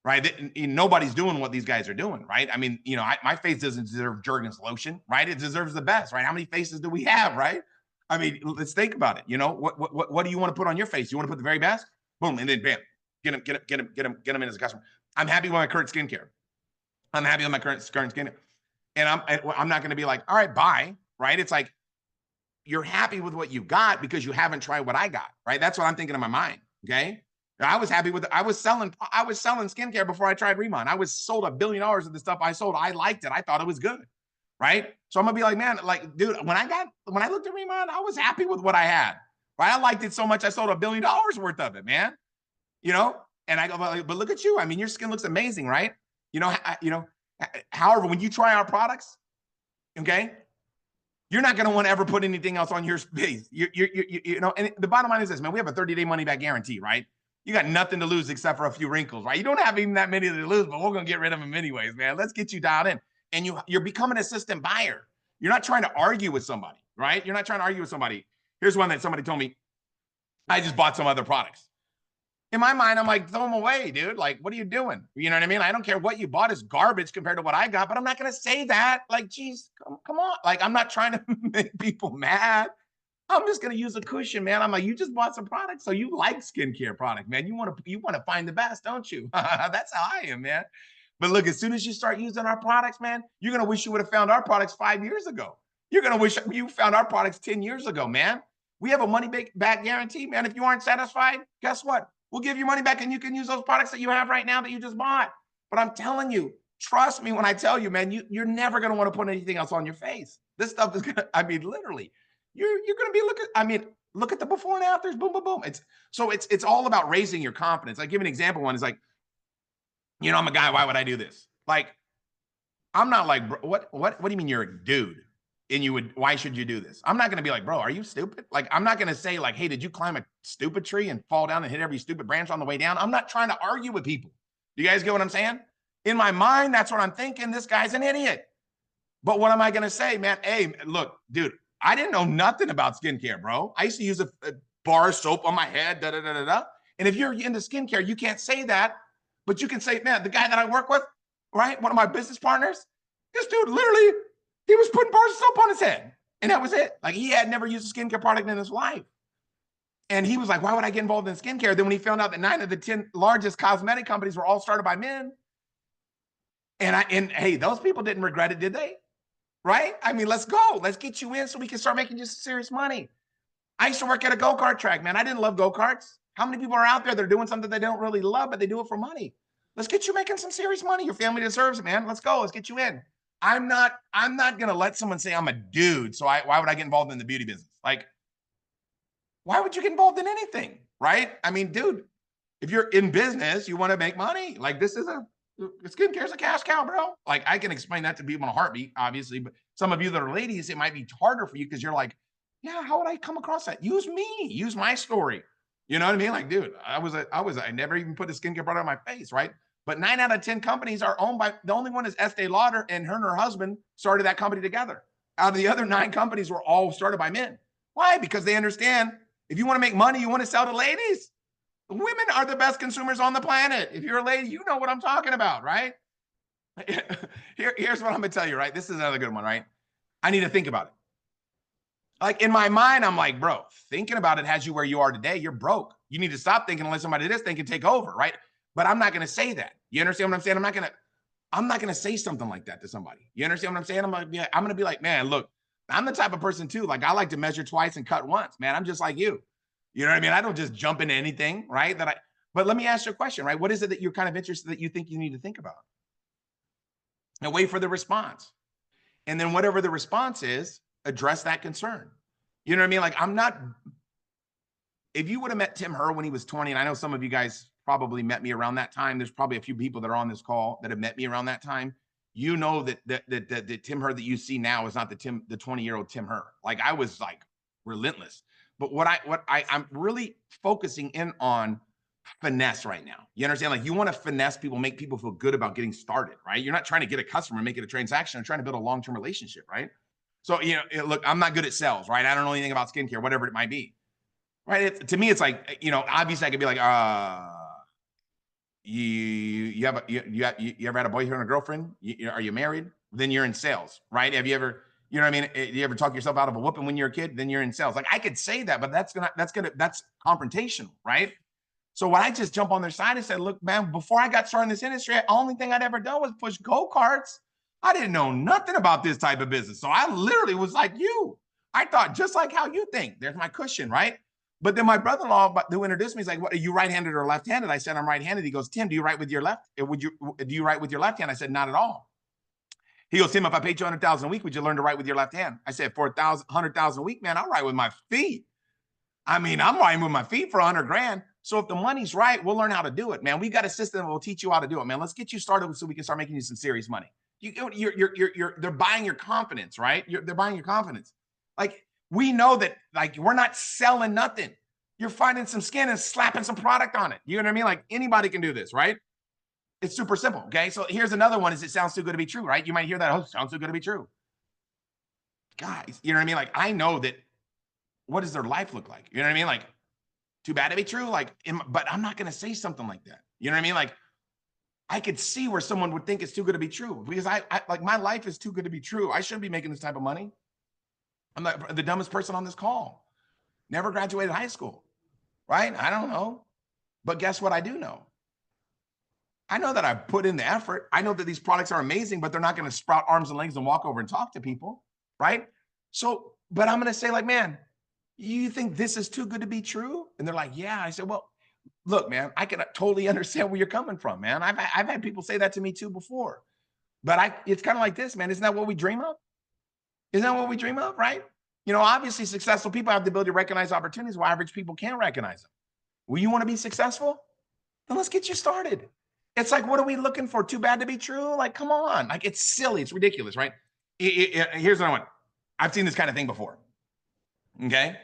A: right? Nobody's doing what these guys are doing, right? I mean, my face doesn't deserve Jergens lotion, right? It deserves the best, right? How many faces do we have, right? I mean, let's think about it. What do you want to put on your face? You want to put the very best? Boom, and then bam, get him in as a customer. I'm happy with my current skincare. I'm happy with my current skincare, and I'm not going to be like, all right, bye, right? It's like you're happy with what you got because you haven't tried what I got, right? That's what I'm thinking in my mind. Okay. I was happy with it. I was selling skincare before I tried Riman. I was sold $1 billion of the stuff I sold. I liked it. I thought it was good. Right. So I'm gonna be like, man, like, dude, when I looked at Riman, I was happy with what I had. Right. I liked it so much I sold $1 billion worth of it, man. And I go, but look at you. I mean, your skin looks amazing, right? However, when you try our products, okay, you're not going to want to ever put anything else on your face. And the bottom line is this, man, we have a 30-day money back guarantee, right? You got nothing to lose except for a few wrinkles, right? You don't have even that many to lose, but we're going to get rid of them anyways, man. Let's get you dialed in. And you're becoming an assistant buyer. You're not trying to argue with somebody, right? You're not trying to argue with somebody. Here's one that somebody told me. I just bought some other products. In my mind, I'm like, throw them away, dude. Like, what are you doing? You know what I mean? I don't care what you bought is garbage compared to what I got, but I'm not going to say that. Like, geez, come on. Like, I'm not trying to make people mad. I'm just going to use a cushion, man. I'm like, you just bought some products, so you like skincare product, man. You want to find the best, don't you? That's how I am, man. But look, as soon as you start using our products, man, you're going to wish you would have found our products 5 years ago. You're going to wish you found our products 10 years ago, man. We have a money back guarantee, man. If you aren't satisfied, guess what? We'll give you money back and you can use those products that you have right now that you just bought. But I'm telling you, trust me when I tell you, man, you're never going to want to put anything else on your face. This stuff is going to, I mean, literally, you're going to be look at the before and afters, boom, boom, boom. It's all about raising your confidence. I give an example. One is like, I'm a guy. Why would I do this? Like, I'm not like, bro, what do you mean you're a dude? And why should you do this? I'm not going to be like, bro, are you stupid? Like, I'm not going to say like, hey, did you climb a stupid tree and fall down and hit every stupid branch on the way down? I'm not trying to argue with people. Do you guys get what I'm saying? In my mind, that's what I'm thinking. This guy's an idiot. But what am I going to say, man? Hey, look, dude, I didn't know nothing about skincare, bro. I used to use a bar of soap on my head, da, da, da, da, da. And if you're into skincare, you can't say that, but you can say, man, the guy that I work with, right? One of my business partners, this dude literally, he was putting bars of soap on his head. And that was it. Like, he had never used a skincare product in his life. And he was like, why would I get involved in skincare? Then when he found out that 9 of the 10 largest cosmetic companies were all started by men. And hey, those people didn't regret it, did they? Right? I mean, let's go. Let's get you in so we can start making just serious money. I used to work at a go-kart track, man. I didn't love go-karts. How many people are out there that are doing something they don't really love, but they do it for money? Let's get you making some serious money. Your family deserves it, man. Let's go. Let's get you in. I'm not going to let someone say I'm a dude. So why would I get involved in the beauty business? Like, why would you get involved in anything? Right? I mean, dude, if you're in business, you want to make money. Like, skincare is a cash cow, bro. Like, I can explain that to people in a heartbeat, obviously, but some of you that are ladies, it might be harder for you because you're like, yeah, how would I come across that? Use me, use my story. You know what I mean? Like, dude, I never even put a skincare product on my face, right? But 9 out of 10 companies are owned by, the only one is Estee Lauder, and her and her husband started that company together. Out of the other 9 companies were all started by men. Why? Because they understand if you want to make money, you want to sell to ladies. Women are the best consumers on the planet. If you're a lady, you know what I'm talking about, right? Here's what I'm gonna tell you, right? This is another good one, right? I need to think about it. Like in my mind, I'm like, bro, thinking about it has you where you are today. You're broke. You need to stop thinking unless somebody this thing can take over, right? But I'm not gonna say that. You understand what I'm saying? I'm not gonna say something like that to somebody. You understand what I'm saying? I'm gonna be like, man, look, I'm the type of person too. Like I like to measure twice and cut once, man. I'm just like you. You know what I mean? I don't just jump into anything, right? But let me ask you a question, right? What is it that you're kind of interested that you think you need to think about? And wait for the response. And then whatever the response is, address that concern. You know what I mean? Like I'm not, if you would have met Tim Herr when he was 20, and I know some of you guys probably met me around that time. There's probably a few people that are on this call that have met me around that time. You know that Tim Herr that you see now is not the 20-year-old Tim Herr. Like I was like relentless. But I'm really focusing in on finesse right now. You understand? Like you want to finesse people, make people feel good about getting started, right? You're not trying to get a customer, make it a transaction. You're trying to build a long-term relationship, right? So, you know, look, I'm not good at sales, right? I don't know anything about skincare, whatever it might be, right? To me, it's like, you know, obviously I could be like, you ever had a boyfriend or girlfriend? Are you married? Then you're in sales, right? Have you ever, you know what I mean? You ever talk yourself out of a whooping when you're a kid? Then you're in sales. Like I could say that, but that's confrontational, right? So when I just jump on their side and said, look, man, before I got started in this industry, the only thing I'd ever done was push go-karts. I didn't know nothing about this type of business. So I literally was like you. I thought just like how you think. There's my cushion, right? But then my brother-in-law who introduced me, he's like, what, are you right-handed or left-handed? I said, I'm right-handed. He goes, Tim, do you write with your left? Do you write with your left hand? I said, not at all. He goes, Tim, if I paid you $100,000 a week, would you learn to write with your left hand? I said, for $100,000 a week, man, I'll write with my feet. I mean, I'm writing with my feet for 100 grand. So if the money's right, we'll learn how to do it, man. We got a system that will teach you how to do it, man. Let's get you started so we can start making you some serious money. They're buying your confidence, right? They're buying your confidence. Like we know that, like we're not selling nothing. You're finding some skin and slapping some product on it. You know what I mean? Like anybody can do this, right? It's super simple. Okay. So here's another one: is it sounds too good to be true, right? You might hear that. Oh, it sounds too good to be true, guys. You know what I mean? Like I know that. What does their life look like? You know what I mean? Like, too bad to be true. Like, but I'm not going to say something like that. You know what I mean? Like, I could see where someone would think it's too good to be true because I like my life is too good to be true. I shouldn't be making this type of money. I'm the dumbest person on this call. Never graduated high school, right? I don't know. But guess what I do know? I know that I put in the effort. I know that these products are amazing, but they're not going to sprout arms and legs and walk over and talk to people, right? So, but I'm going to say like, man, you think this is too good to be true? And they're like, yeah. I said, well, look, man, I can totally understand where you're coming from, man. I've had people say that to me too before, but it's kind of like this, man. Isn't that what we dream of? Isn't that what we dream of, right? You know, obviously successful people have the ability to recognize opportunities while average people can't recognize them. Well, you want to be successful? Then let's get you started. It's like, what are we looking for? Too bad to be true? Like, come on. Like, it's silly. It's ridiculous, right? Here's another one. I've seen this kind of thing before. Okay.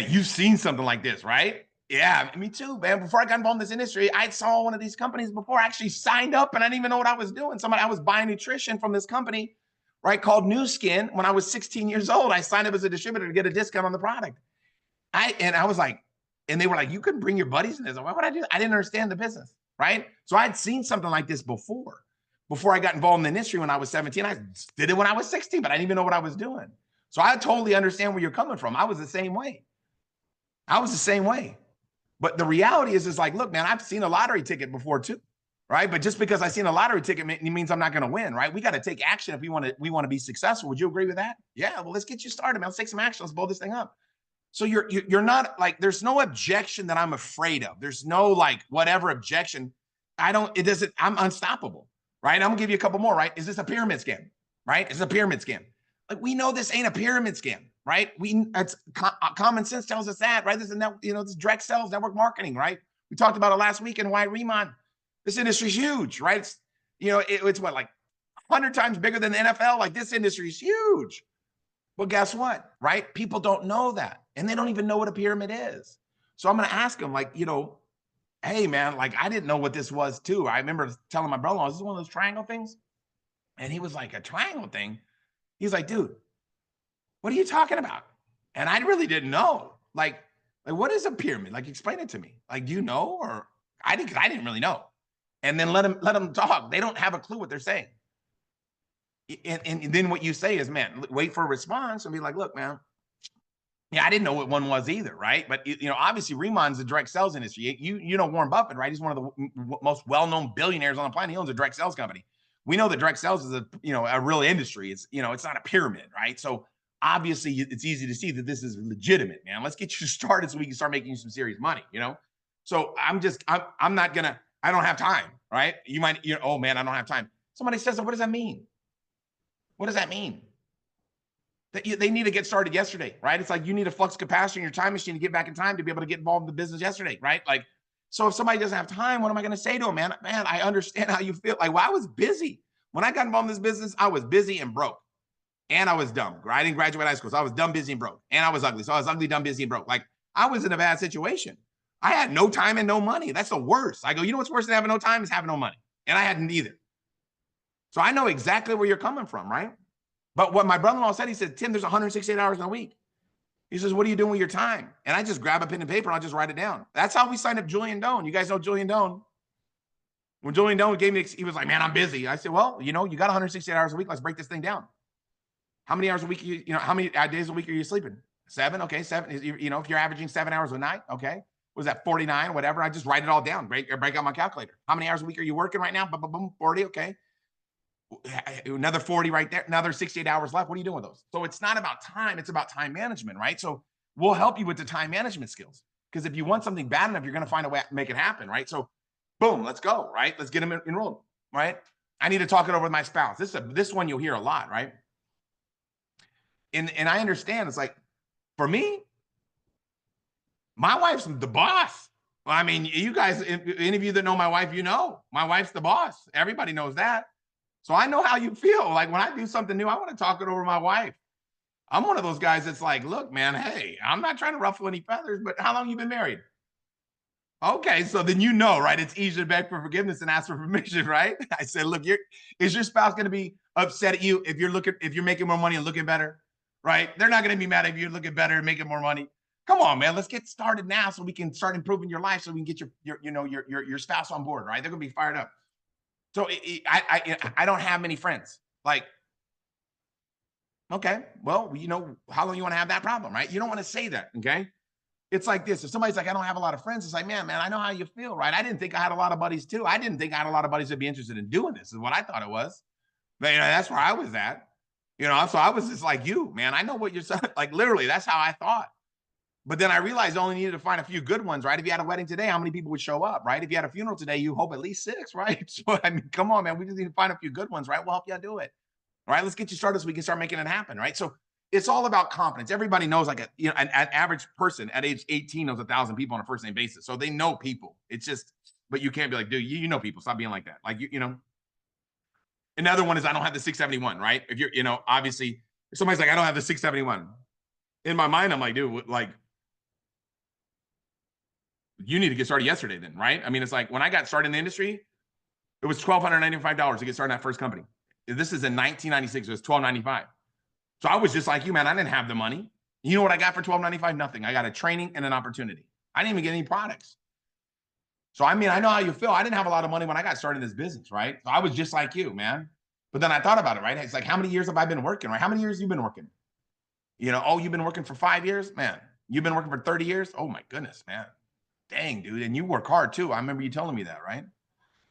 A: You've seen something like this, right? Yeah, me too, man. Before I got involved in this industry, I saw one of these companies before. I actually signed up and I didn't even know what I was doing. I was buying nutrition from this company, right, called New Skin. When I was 16 years old, I signed up as a distributor to get a discount on the product. I was like, and they were like, you couldn't bring your buddies in this. Why would I do that? I didn't understand the business, right? So I'd seen something like this before I got involved in the industry when I was 17. I did it when I was 16, but I didn't even know what I was doing. So I totally understand where you're coming from. I was the same way. But the reality is like, look, man, I've seen a lottery ticket before too, right? But just because I've seen a lottery ticket means I'm not going to win, right? We got to take action if we want to be successful. Would you agree with that? Yeah. Well, let's get you started, man. Let's take some action. Let's blow this thing up. So you're not like, there's no objection that I'm afraid of. There's no like whatever objection. I'm unstoppable, right? I'm gonna give you a couple more, right? Is this a pyramid scam, right? Is this a pyramid scam? Like we know this ain't a pyramid scam, right? It's common sense tells us that, right? This is direct sales, network marketing, right? We talked about it last week and why Riman. This industry is huge, right? It's what, like 100 times bigger than the NFL. Like this industry is huge. Well, guess what, right? People don't know that. And they don't even know what a pyramid is. So I'm going to ask them like, hey man, like I didn't know what this was too. I remember telling my brother-in-law, is this one of those triangle things? And he was like, a triangle thing? He's like, dude, what are you talking about? And I really didn't know. Like, Like, what is a pyramid? Like, explain it to me. Like, do you know? Or I didn't really know. And then let them talk. They don't have a clue what they're saying. And then what you say is, man, wait for a response and be like, look, man, yeah, I didn't know what one was either, right? But obviously, Riman's the direct sales industry. You know Warren Buffett, right? He's one of the most well-known billionaires on the planet. He owns a direct sales company. We know that direct sales is a real industry. It's it's not a pyramid, right? So obviously, it's easy to see that this is legitimate, man. Let's get you started so we can start making you some serious money. So I'm not gonna. I don't have time, right? You might, oh man, I don't have time. Somebody says, what does that mean? What does that mean? That they need to get started yesterday, right? It's like you need a flux capacitor in your time machine to get back in time to be able to get involved in the business yesterday, right? Like, so if somebody doesn't have time, what am I going to say to them, man? Man, I understand how you feel. Like, well, I was busy. When I got involved in this business, I was busy and broke. And I was dumb. I didn't graduate high school, so I was dumb, busy, and broke. And I was ugly. So I was ugly, dumb, busy, and broke. Like, I was in a bad situation. I had no time and no money. That's the worst. I go, you know what's worse than having no time is having no money. And I hadn't either. So I know exactly where you're coming from, right? But what my brother-in-law said, he said, Tim, there's 168 hours in a week. He says, what are you doing with your time? And I just grab a pen and paper and I'll just write it down. That's how we signed up Julian Doan. You guys know Julian Doan. When Julian Doan gave me, he was like, man, I'm busy. I said, well, you got 168 hours a week. Let's break this thing down. How many hours a week, how many days a week are you sleeping? 7? Okay, 7. If you're averaging 7 hours a night, okay. Was that 49, whatever? I just write it all down, break out my calculator. How many hours a week are you working right now? Boom, boom, boom, 40, okay. Another 40 right there, another 68 hours left. What are you doing with those? So it's not about time, it's about time management, right? So we'll help you with the time management skills. Because if you want something bad enough, you're going to find a way to make it happen, right? So boom, let's go, right? Let's get them enrolled, right? I need to talk it over with my spouse. This one you'll hear a lot, right? And I understand, it's like, for me, my wife's the boss. Well, I mean, you guys, any of you that know my wife, my wife's the boss. Everybody knows that. So I know how you feel. Like when I do something new, I want to talk it over with my wife. I'm one of those guys that's like, look, man, hey, I'm not trying to ruffle any feathers, but how long you been married? Okay, so then right? It's easier to beg for forgiveness and ask for permission, right? I said, look, is your spouse going to be upset at you if you're making more money and looking better, right? They're not going to be mad if you're looking better and making more money. Come on, man, let's get started now so we can start improving your life so we can get your spouse on board, right? They're going to be fired up. So I don't have many friends. Like, okay, well, how long you want to have that problem, right? You don't want to say that, okay? It's like this. If somebody's like, I don't have a lot of friends, it's like, man, I know how you feel, right? I didn't think I had a lot of buddies too. I didn't think I had a lot of buddies that'd be interested in doing this, is what I thought it was. But that's where I was at. So I was just like you, man. I know what you're saying. Like, literally, that's how I thought. But then I realized I only needed to find a few good ones, right? If you had a wedding today, how many people would show up, right? If you had a funeral today, you hope at least 6, right? So, I mean, come on, man. We just need to find a few good ones, right? We'll help you do it. All right, let's get you started so we can start making it happen, right? So it's all about confidence. Everybody knows, like, an average person at age 18 knows 1,000 people on a first name basis. So they know people. It's just, but you can't be like, dude, you know people. Stop being like that. Like, Another one is I don't have the 671, right? If you're, obviously, if somebody's like, I don't have the 671. In my mind, I'm like, dude, like, you need to get started yesterday then, right? I mean, it's like when I got started in the industry, it was $1,295 to get started in that first company. This is in 1996. It was $1,295. So I was just like you, man. I didn't have the money. You know what I got for $1,295? Nothing. I got a training and an opportunity. I didn't even get any products. So, I mean, I know how you feel. I didn't have a lot of money when I got started in this business, right? So I was just like you, man. But then I thought about it, right? It's like, how many years have I been working, right? How many years have you been working? You've been working for 5 years? Man, you've been working for 30 years? Oh, my goodness, man. Dang, dude. And you work hard too. I remember you telling me that, right?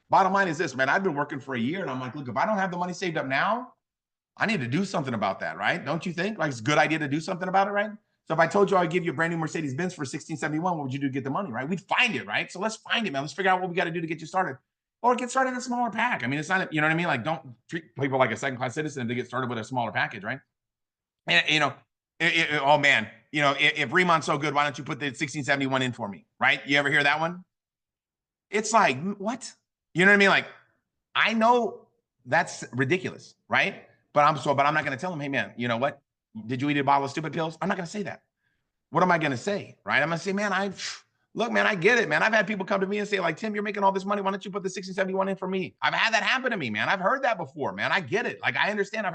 A: Bottom line is this, man. I've been working for a year and I'm like, look, if I don't have the money saved up now, I need to do something about that, right? Don't you think? Like, it's a good idea to do something about it, right? So if I told you I'd give you a brand new Mercedes-Benz for $1,671, what would you do to get the money, right? We'd find it, right? So let's find it, man. Let's figure out what we got to do to get you started. Or get started in a smaller pack. I mean, it's not, you know what I mean? Like, don't treat people like a second-class citizen to get started with a smaller package, right? And, oh, man. If Riman's so good, why don't you put the 1671 in for me, right? You ever hear that one? It's like, what? You know what I mean? Like, I know that's ridiculous, right? But I'm not going to tell him, hey, man, you know what? Did you eat a bottle of stupid pills? I'm not going to say that. What am I going to say, right? I'm going to say, man, look, man, I get it, man. I've had people come to me and say, like, Tim, you're making all this money. Why don't you put the 1671 in for me? I've had that happen to me, man. I've heard that before, man. I get it. Like, I understand.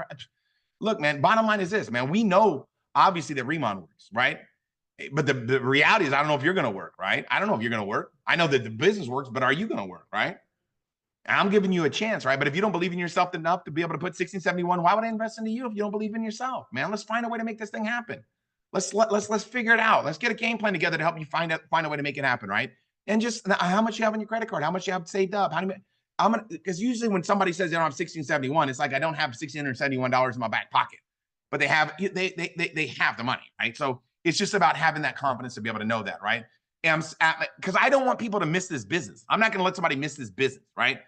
A: Look, man, bottom line is this, man. We know, obviously, that Riman works, right? But the reality is, I don't know if you're going to work, right? I don't know if you're going to work. I know that the business works, but are you going to work, right? And I'm giving you a chance, right? But if you don't believe in yourself enough to be able to put 1671, why would I invest into you if you don't believe in yourself, man? Let's find a way to make this thing happen. Let's figure it out. Let's get a game plan together to help you find a way to make it happen, right? And just how much you have on your credit card, how much you have saved up, because usually when somebody says they don't have 1671, it's like I don't have $1,671 in my back pocket, but they have the money, right? So it's just about having that confidence to be able to know that, right? And because I don't want people to miss this business. I'm not going to let somebody miss this business, right?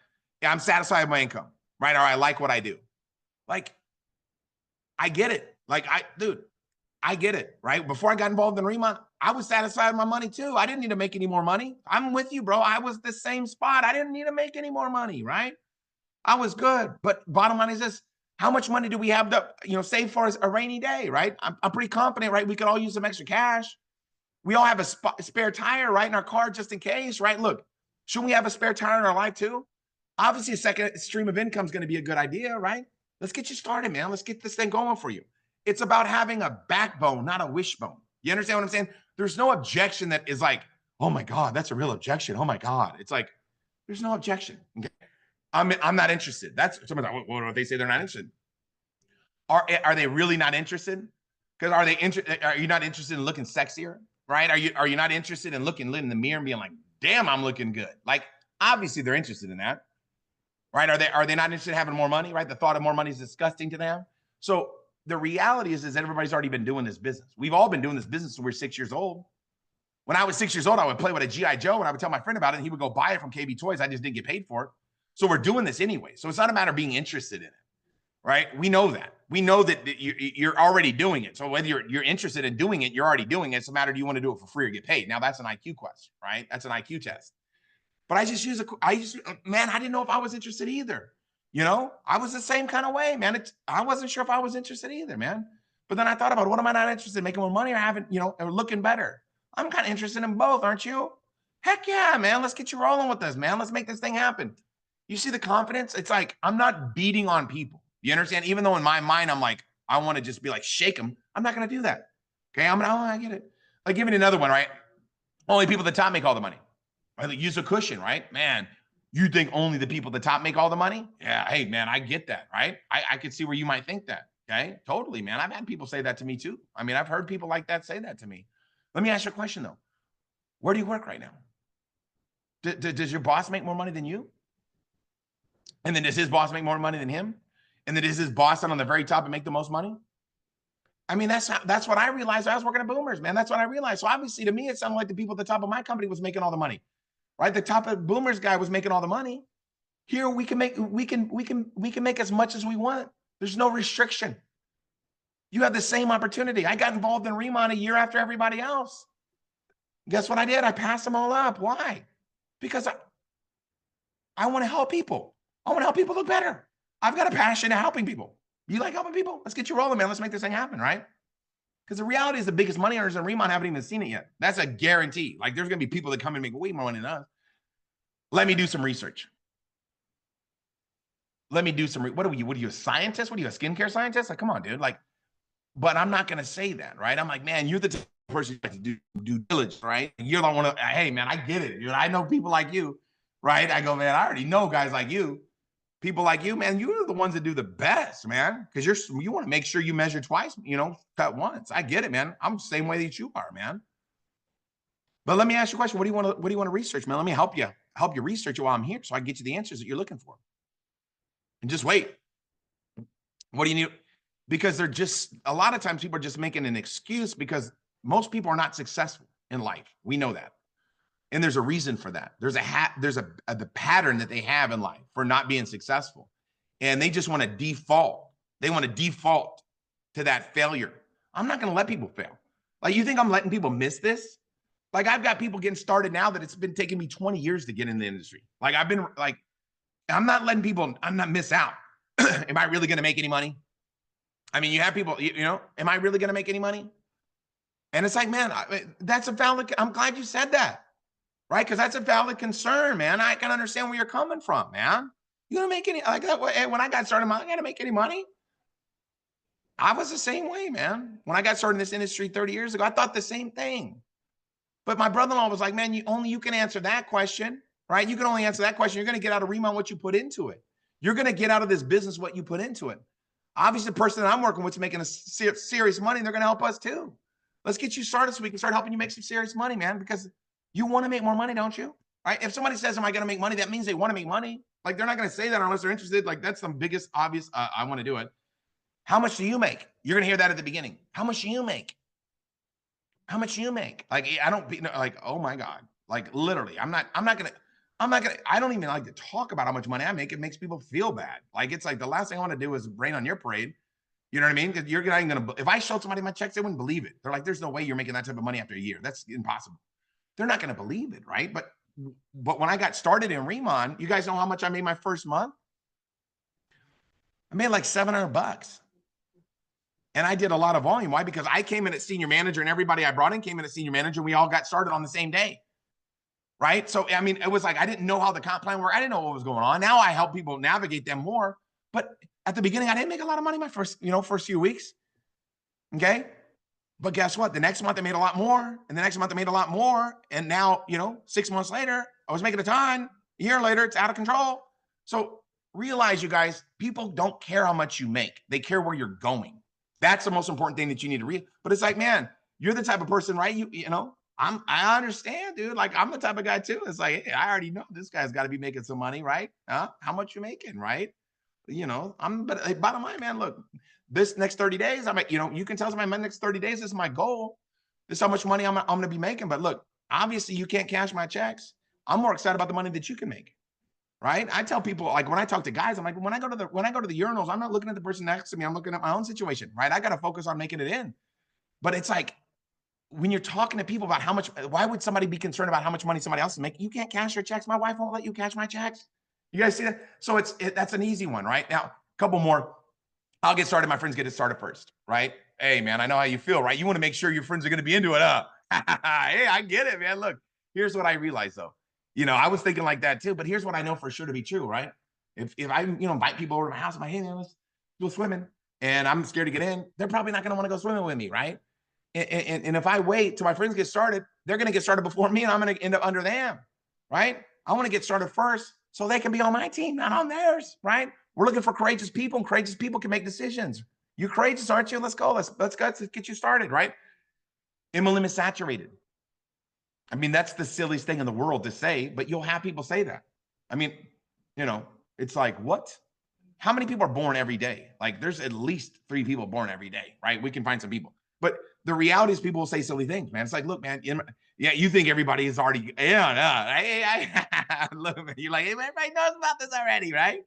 A: Yeah, I'm satisfied with my income, right? Or I like what I do. Like, I get it. Like, dude, I get it, right? Before I got involved in Riman, I was satisfied with my money too. I didn't need to make any more money. I'm with you, bro. I was the same spot. I didn't need to make any more money, right? I was good. But bottom line is this: how much money do we have to, save for a rainy day, right? I'm pretty confident, right? We could all use some extra cash. We all have a spare tire, right, in our car just in case, right? Look, shouldn't we have a spare tire in our life too? Obviously, a second stream of income is going to be a good idea, right? Let's get you started, man. Let's get this thing going for you. It's about having a backbone, not a wishbone. You understand what I'm saying? There's no objection that is like, oh my God, that's a real objection. Oh my God. It's like, there's no objection. Okay? I'm not interested. That's someone's like, what if they say they're not interested? Are they really not interested? Because are you not interested in looking sexier? Right? Are you not interested in looking in the mirror and being like, damn, I'm looking good? Like, obviously they're interested in that. Right? Are they not interested in having more money? Right? The thought of more money is disgusting to them. So the reality is that everybody's already been doing this business. We've all been doing this business since we're 6 years old. When I was 6 years old, I would play with a G.I. Joe and I would tell my friend about it and he would go buy it from KB Toys. I just didn't get paid for it. So we're doing this anyway. So it's not a matter of being interested in it, right? We know that. We know that you're already doing it. So whether you're interested in doing it, you're already doing it. It's a matter, do you want to do it for free or get paid? Now that's an IQ question, right? That's an IQ test. But I didn't know if I was interested either. I was the same kind of way, man. I wasn't sure if I was interested either, man. But then I thought about, what am I not interested in? Making more money or having, or looking better? I'm kind of interested in both, aren't you? Heck yeah, man. Let's get you rolling with this, man. Let's make this thing happen. You see the confidence? It's like, I'm not beating on people. You understand? Even though in my mind, I'm like, I want to just be like, shake them. I'm not going to do that. Okay. I get it. Like, give me another one, right? Only people at the top make all the money. Right? Use a cushion, right? Man, you think only the people at the top make all the money? Yeah. Hey, man, I get that, right? I could see where you might think that. Okay. Totally, man. I've had people say that to me too. I mean, I've heard people like that say that to me. Let me ask you a question though. Where do you work right now? Does your boss make more money than you? And then does his boss make more money than him? And then does his boss sit on the very top and make the most money? I mean, that's what I realized. I was working at Boomers, man. That's what I realized. So obviously to me, it sounded like the people at the top of my company was making all the money, right? The top of Boomers guy was making all the money. Here we can make as much as we want. There's no restriction. You have the same opportunity. I got involved in Riman a year after everybody else. Guess what I did? I passed them all up. Why? Because I want to help people. I want to help people look better. I've got a passion in helping people. You like helping people? Let's get you rolling, man. Let's make this thing happen, right? Because the reality is the biggest money earners in Riman haven't even seen it yet. That's a guarantee. Like, there's going to be people that come and make way more money than us. Let me do some research. Let me do some, what are you, a scientist? What are you, a skincare scientist? Like, come on, dude. Like, but I'm not going to say that, right? I'm like, man, you're the person to do due diligence, right? You're the one to, hey, man, I get it. Dude. I know people like you, right? I go, man, I already know guys like you. People like you, man, you're the ones that do the best, man. Because you want to make sure you measure twice, cut once. I get it, man. I'm the same way that you are, man. But let me ask you a question. What do you want to research, man? Let me help you research it while I'm here so I can get you the answers that you're looking for. And just wait. What do you need? Because they're just, a lot of times people are just making an excuse because most people are not successful in life. We know that. And there's a reason for that. There's the pattern that they have in life for not being successful. And they just want to default. They want to default to that failure. I'm not going to let people fail. Like, you think I'm letting people miss this? Like, I've got people getting started now that it's been taking me 20 years to get in the industry. Like, I'm not letting people, I'm not miss out. Am I really going to make any money? I mean, you have people, am I really going to make any money? And it's like, man, that's a valid, I'm glad you said that. Right? Because that's a valid concern, man. I can understand where you're coming from, man. You don't make any, like that. When I got started, I got to make any money. I was the same way, man. When I got started in this industry 30 years ago, I thought the same thing. But my brother-in-law was like, man, you can answer that question, right? You can only answer that question. You're going to get out of Riman what you put into it. You're going to get out of this business what you put into it. Obviously, the person that I'm working with is making a serious money, and they're going to help us too. Let's get you started so we can start helping you make some serious money, man, because you want to make more money, don't you? Right? If somebody says, am I going to make money? That means they want to make money. Like, they're not going to say that unless they're interested. Like, that's the biggest obvious, I want to do it. How much do you make? You're going to hear that at the beginning. How much do you make? How much do you make? Like, I don't be like, oh my God, like literally, I don't even like to talk about how much money I make. It makes people feel bad. Like, it's like the last thing I want to do is rain on your parade. You know what I mean? Because you're not even going to, if I showed somebody my checks, they wouldn't believe it. They're like, there's no way you're making that type of money after a year. That's impossible. They're not going to believe it. Right. But when I got started in Riman, you guys know how much I made my first month? I made like $700. And I did a lot of volume. Why? Because I came in as senior manager, and everybody I brought in came in as senior manager. And we all got started on the same day. Right. So, I mean, it was like, I didn't know how the comp plan worked. I didn't know what was going on. Now I help people navigate them more. But at the beginning, I didn't make a lot of money my first few weeks. Okay. But guess what? The next month I made a lot more. And the next month I made a lot more. And now, 6 months later, I was making a ton. A year later, it's out of control. So realize, you guys, people don't care how much you make. They care where you're going. That's the most important thing that you need to read. But it's like, man, you're the type of person, right? I understand, dude. Like, I'm the type of guy too. It's like, hey, I already know this guy's got to be making some money, right? How much you making, right? But hey, bottom line, man, look, this next 30 days, you can tell somebody my next 30 days is my goal. This is how much money I'm going to be making. But look, obviously you can't cash my checks. I'm more excited about the money that you can make. Right. I tell people, like, when I talk to guys, I'm like, when I go to the urinals, I'm not looking at the person next to me. I'm looking at my own situation. Right. I got to focus on making it in. But it's like, when you're talking to people about why would somebody be concerned about how much money somebody else is making? You can't cash your checks. My wife won't let you cash my checks. You guys see that? So that's an easy one, right? Now, a couple more. I'll get started. My friends get it started first, right? Hey, man, I know how you feel, right? You want to make sure your friends are going to be into it, huh? Hey, I get it, man. Look, here's what I realized, though. I was thinking like that too, but here's what I know for sure to be true, right? If I, invite people over to my house, I'm like, hey, man, let's go swimming, and I'm scared to get in, they're probably not going to want to go swimming with me, right? And if I wait till my friends get started, they're going to get started before me, and I'm going to end up under them, right? I want to get started first so they can be on my team, not on theirs, right? We're looking for courageous people, and courageous people can make decisions. You're courageous, aren't you? Let's go. Let's get you started, right? MLM is saturated. I mean, that's the silliest thing in the world to say, but you'll have people say that. I mean, it's like, what? How many people are born every day? Like, there's at least 3 people born every day, right? We can find some people. But the reality is people will say silly things, man. It's like, look, man, you think everybody is already, look, man, you're like, hey, everybody knows about this already, right?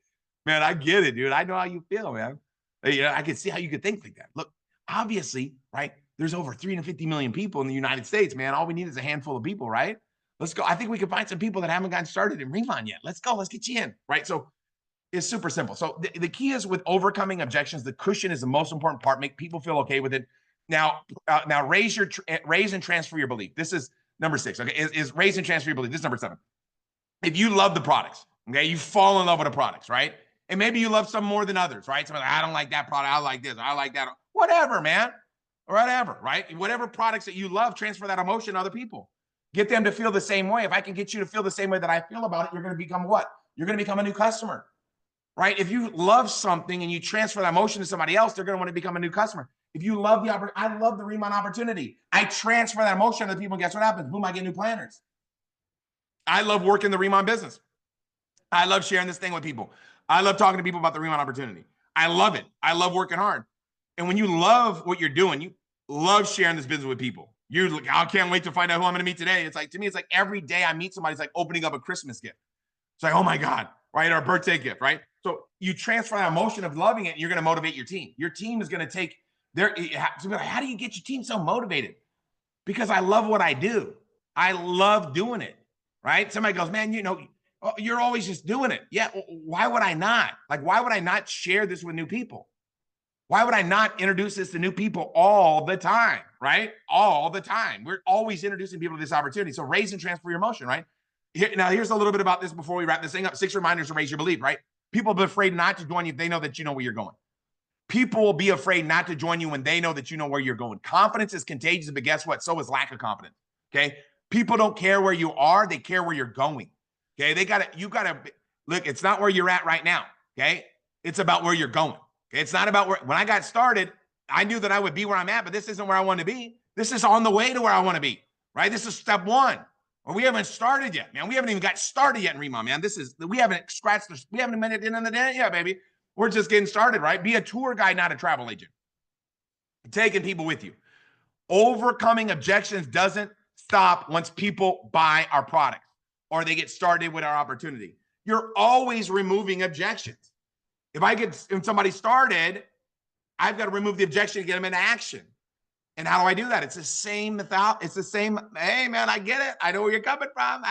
A: Man, I get it, dude. I know how you feel, man. I can see how you could think like that. Look, obviously, right? There's over 350 million people in the United States, man. All we need is a handful of people, right? Let's go. I think we can find some people that haven't gotten started in Riman yet. Let's go. Let's get you in, right? So it's super simple. So the key is with overcoming objections. The cushion is the most important part. Make people feel okay with it. Now raise and transfer your belief. This is number 6. Okay, is raise and transfer your belief. This is number 7. If you love the products, okay, you fall in love with the products, right? And maybe you love some more than others, right? Somebody, I don't like that product. I like this. I like that. Whatever, man. Whatever, right? Whatever products that you love, transfer that emotion to other people. Get them to feel the same way. If I can get you to feel the same way that I feel about it, you're going to become what? You're going to become a new customer, right? If you love something and you transfer that emotion to somebody else, they're going to want to become a new customer. If you love I love the Riman opportunity. I transfer that emotion to the people, and guess what happens? Boom, I get new planners. I love working the Riman business. I love sharing this thing with people. I love talking to people about the Riman opportunity. I love it. I love working hard. And when you love what you're doing, you love sharing this business with people. You're like, I can't wait to find out who I'm going to meet today. It's like, to me, it's like every day I meet somebody, it's like opening up a Christmas gift. It's like, oh my God, right? Or a birthday gift, right? So you transfer that emotion of loving it, and you're going to motivate your team. Your team is going to take how do you get your team so motivated? Because I love what I do. I love doing it, right? Somebody goes, man, you're always just doing it. Yeah, why would I not? Like, why would I not share this with new people? Why would I not introduce this to new people all the time, right? All the time. We're always introducing people to this opportunity. So raise and transfer your emotion, right? Here's a little bit about this before we wrap this thing up. 6 reminders to raise your belief, right? People have been afraid not to join you if they know that you know where you're going. People will be afraid not to join you when they know that you know where you're going. Confidence is contagious, but guess what? So is lack of confidence. Okay. People don't care where you are. They care where you're going. Okay. You gotta look, it's not where you're at right now. Okay. It's about where you're going. Okay. It's not about when I got started, I knew that I would be where I'm at, but this isn't where I want to be. This is on the way to where I want to be, right? This is step one, or we haven't started yet, man. We haven't even got started yet in Riman, man. We haven't scratched we haven't made it in the day yet, baby. We're just getting started, right? Be a tour guide, not a travel agent. Taking people with you. Overcoming objections doesn't stop once people buy our products or they get started with our opportunity. You're always removing objections. If I get somebody started, I've got to remove the objection to get them into action. And how do I do that? It's the same method. It's the same. Hey, man, I get it. I know where you're coming from.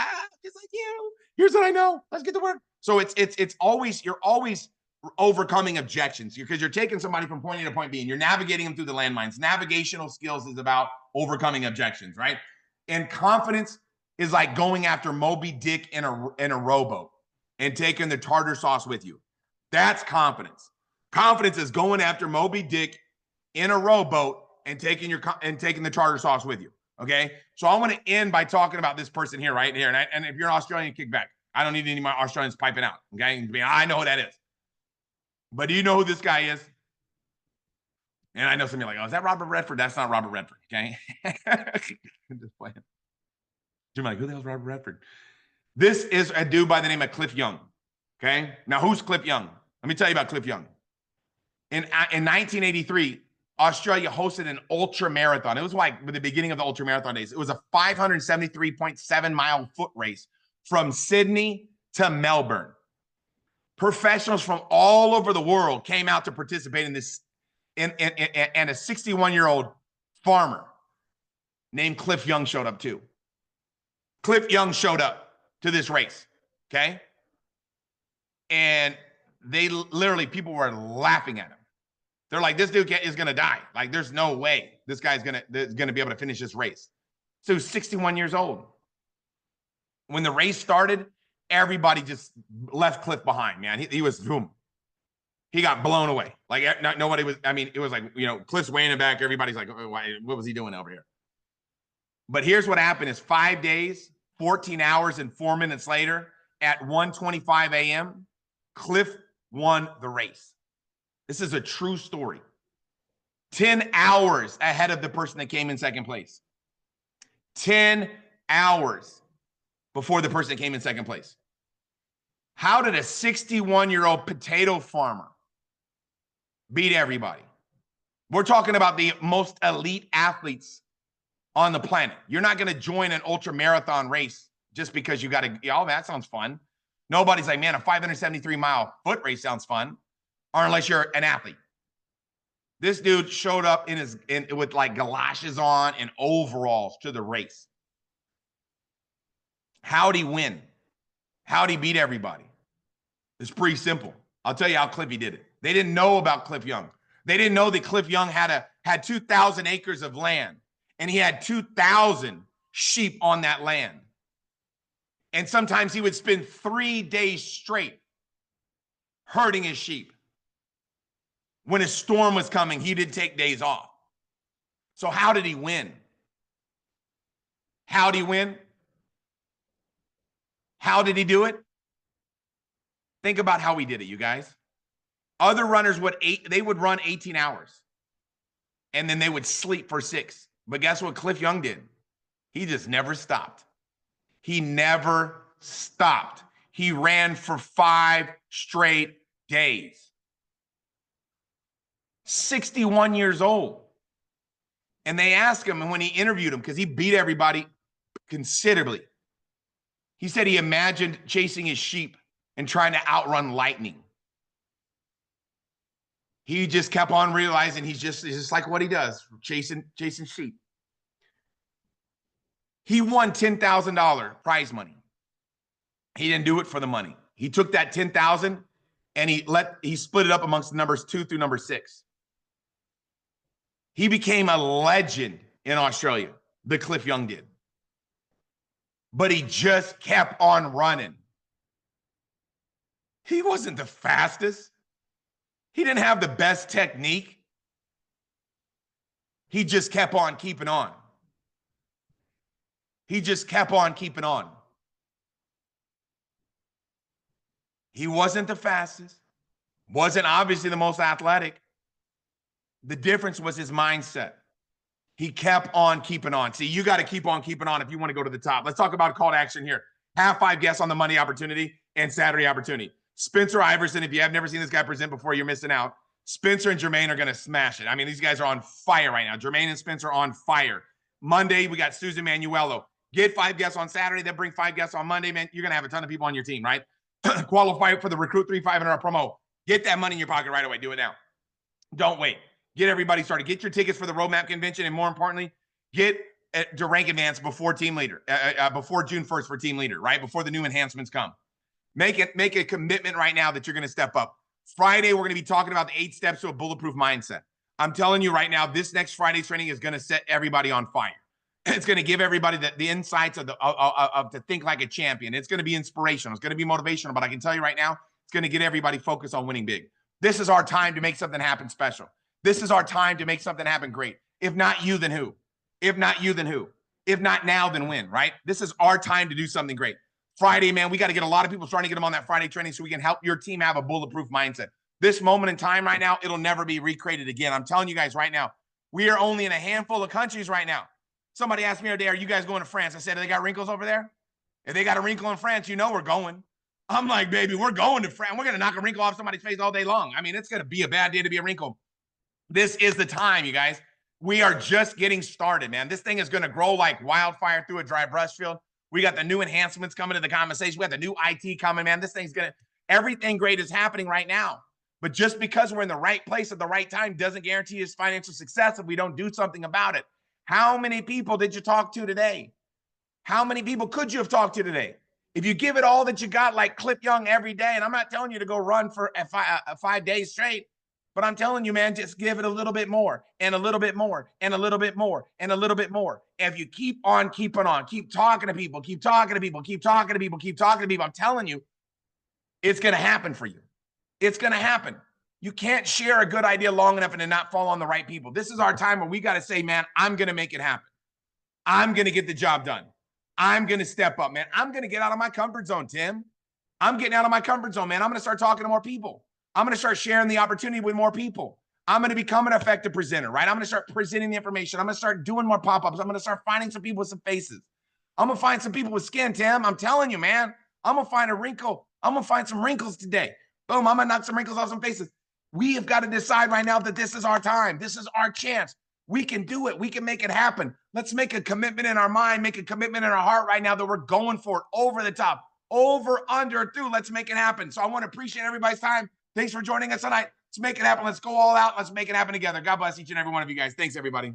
A: Just like you. Here's what I know. Let's get to work. So it's always, you're always overcoming objections because you're taking somebody from point A to point B and you're navigating them through the landmines. Navigational skills is about overcoming objections, right? And confidence is like going after Moby Dick in a rowboat and taking the tartar sauce with you. That's confidence. Confidence is going after Moby Dick in a rowboat and taking the tartar sauce with you. Okay. So I want to end by talking about this person here, right here. And if you're an Australian, kick back. I don't need any of my Australians piping out. Okay. I know who that is. But do you know who this guy is? And I know some of you are like, oh, is that Robert Redford? That's not Robert Redford. Okay. I'm just playing. You're like, who the hell is Robert Redford? This is a dude by the name of Cliff Young. Okay. Now, who's Cliff Young? Let me tell you about Cliff Young. In 1983, Australia hosted an ultra marathon. It was like the beginning of the ultra marathon days. It was a 573.7 mile foot race from Sydney to Melbourne. Professionals from all over the world came out to participate in this, and a 61-year-old farmer named Cliff Young showed up too. Cliff Young showed up to this race, okay? And they literally, people were laughing at him. They're like, this dude is going to die. Like, there's no way this guy's going to be able to finish this race. So he's 61 years old. When the race started, everybody just left Cliff behind, man. He was, boom. He got blown away. Like, nobody was, I mean, it was like, you know, Cliff's way in the back. Everybody's like, oh, what was he doing over here? But here's what happened is 5 days, 14 hours, and 4 minutes later, at 1:25 a.m., Cliff won the race. This is a true story. 10 hours ahead of the person that came in second place. 10 hours before the person that came in second place. How did a 61-year-old potato farmer beat everybody? We're talking about the most elite athletes on the planet. You're not going to join an ultra marathon race just because you got to, oh, that sounds fun. Nobody's like, man, a 573-mile foot race sounds fun, or unless you're an athlete. This dude showed up with like galoshes on and overalls to the race. How'd he win? How'd he beat everybody? It's pretty simple. I'll tell you how Cliffy did it. They didn't know about Cliff Young. They didn't know that Cliff Young had 2,000 acres of land, and he had 2,000 sheep on that land. And sometimes he would spend 3 days straight herding his sheep. When a storm was coming, he didn't take days off. So how did he win? How did he win? How did he do it? Think about how he did it, you guys. Other runners would run 18 hours, and then they would sleep for 6. But guess what Cliff Young did? He just never stopped. He never stopped. He ran for 5 straight days. 61 years old. And they asked him, and when he interviewed him, because he beat everybody considerably, he said he imagined chasing his sheep and trying to outrun lightning. He just kept on realizing he's just like what he does, chasing sheep. He won $10,000 prize money. He didn't do it for the money. He took that $10,000 and he split it up amongst numbers 2 through number 6. He became a legend in Australia, the Cliff Young did. But he just kept on running. He wasn't the fastest. He didn't have the best technique. He just kept on keeping on. He just kept on keeping on. He wasn't the fastest, wasn't obviously the most athletic. The difference was his mindset. He kept on keeping on. See, you got to keep on keeping on if you want to go to the top. Let's talk about call to action here. Have 5 guests on the Monday opportunity and Saturday opportunity. Spencer Iverson, if you have never seen this guy present before, you're missing out. Spencer and Jermaine are going to smash it. I mean, these guys are on fire right now. Jermaine and Spencer are on fire. Monday, we got Susan Manuello. Get 5 guests on Saturday, then bring 5 guests on Monday, man. You're going to have a ton of people on your team, right? Qualify for the Recruit 3500 promo. Get that money in your pocket right away. Do it now. Don't wait. Get everybody started. Get your tickets for the Roadmap Convention, and more importantly, get to rank advance before team leader, before June 1st for team leader, right? Before the new enhancements come. Make a commitment right now that you're going to step up. Friday, we're going to be talking about the 8 steps to a bulletproof mindset. I'm telling you right now, this next Friday's training is going to set everybody on fire. It's going to give everybody the insights of to think like a champion. It's going to be inspirational. It's going to be motivational. But I can tell you right now, it's going to get everybody focused on winning big. This is our time to make something happen special. This is our time to make something happen great. If not you, then who? If not you, then who? If not now, then when, right? This is our time to do something great. Friday, man, we got to get a lot of people starting to get them on that Friday training so we can help your team have a bulletproof mindset. This moment in time right now, it'll never be recreated again. I'm telling you guys right now, we are only in a handful of countries right now. Somebody asked me the other day, are you guys going to France? I said, they got wrinkles over there? If they got a wrinkle in France, you know we're going. I'm like, baby, we're going to France. We're going to knock a wrinkle off somebody's face all day long. I mean, it's going to be a bad day to be a wrinkle. This is the time, you guys. We are just getting started, man. This thing is going to grow like wildfire through a dry brush field. We got the new enhancements coming to the conversation. We got the new IT coming, man. This thing's going to, everything great is happening right now. But just because we're in the right place at the right time doesn't guarantee us financial success if we don't do something about it. How many people did you talk to today? How many people could you have talked to today? If you give it all that you got, like Clip Young every day, and I'm not telling you to go run for 5 days straight, but I'm telling you, man, just give it a little bit more and a little bit more and a little bit more and a little bit more. If you keep on keeping on, keep talking to people, keep talking to people, keep talking to people, keep talking to people, I'm telling you, it's going to happen for you. It's going to happen. You can't share a good idea long enough and then not fall on the right people. This is our time where we got to say, man, I'm going to make it happen. I'm going to get the job done. I'm going to step up, man. I'm going to get out of my comfort zone, Tim. I'm getting out of my comfort zone, man. I'm going to start talking to more people. I'm going to start sharing the opportunity with more people. I'm going to become an effective presenter, right? I'm going to start presenting the information. I'm going to start doing more pop-ups. I'm going to start finding some people with some faces. I'm going to find some people with skin, Tim. I'm telling you, man. I'm going to find a wrinkle. I'm going to find some wrinkles today. Boom, I'm going to knock some wrinkles off some faces. We have got to decide right now that this is our time. This is our chance. We can do it. We can make it happen. Let's make a commitment in our mind, make a commitment in our heart right now that we're going for it over the top, over, under, through. Let's make it happen. So I want to appreciate everybody's time. Thanks for joining us tonight. Let's make it happen. Let's go all out. Let's make it happen together. God bless each and every one of you guys. Thanks, everybody.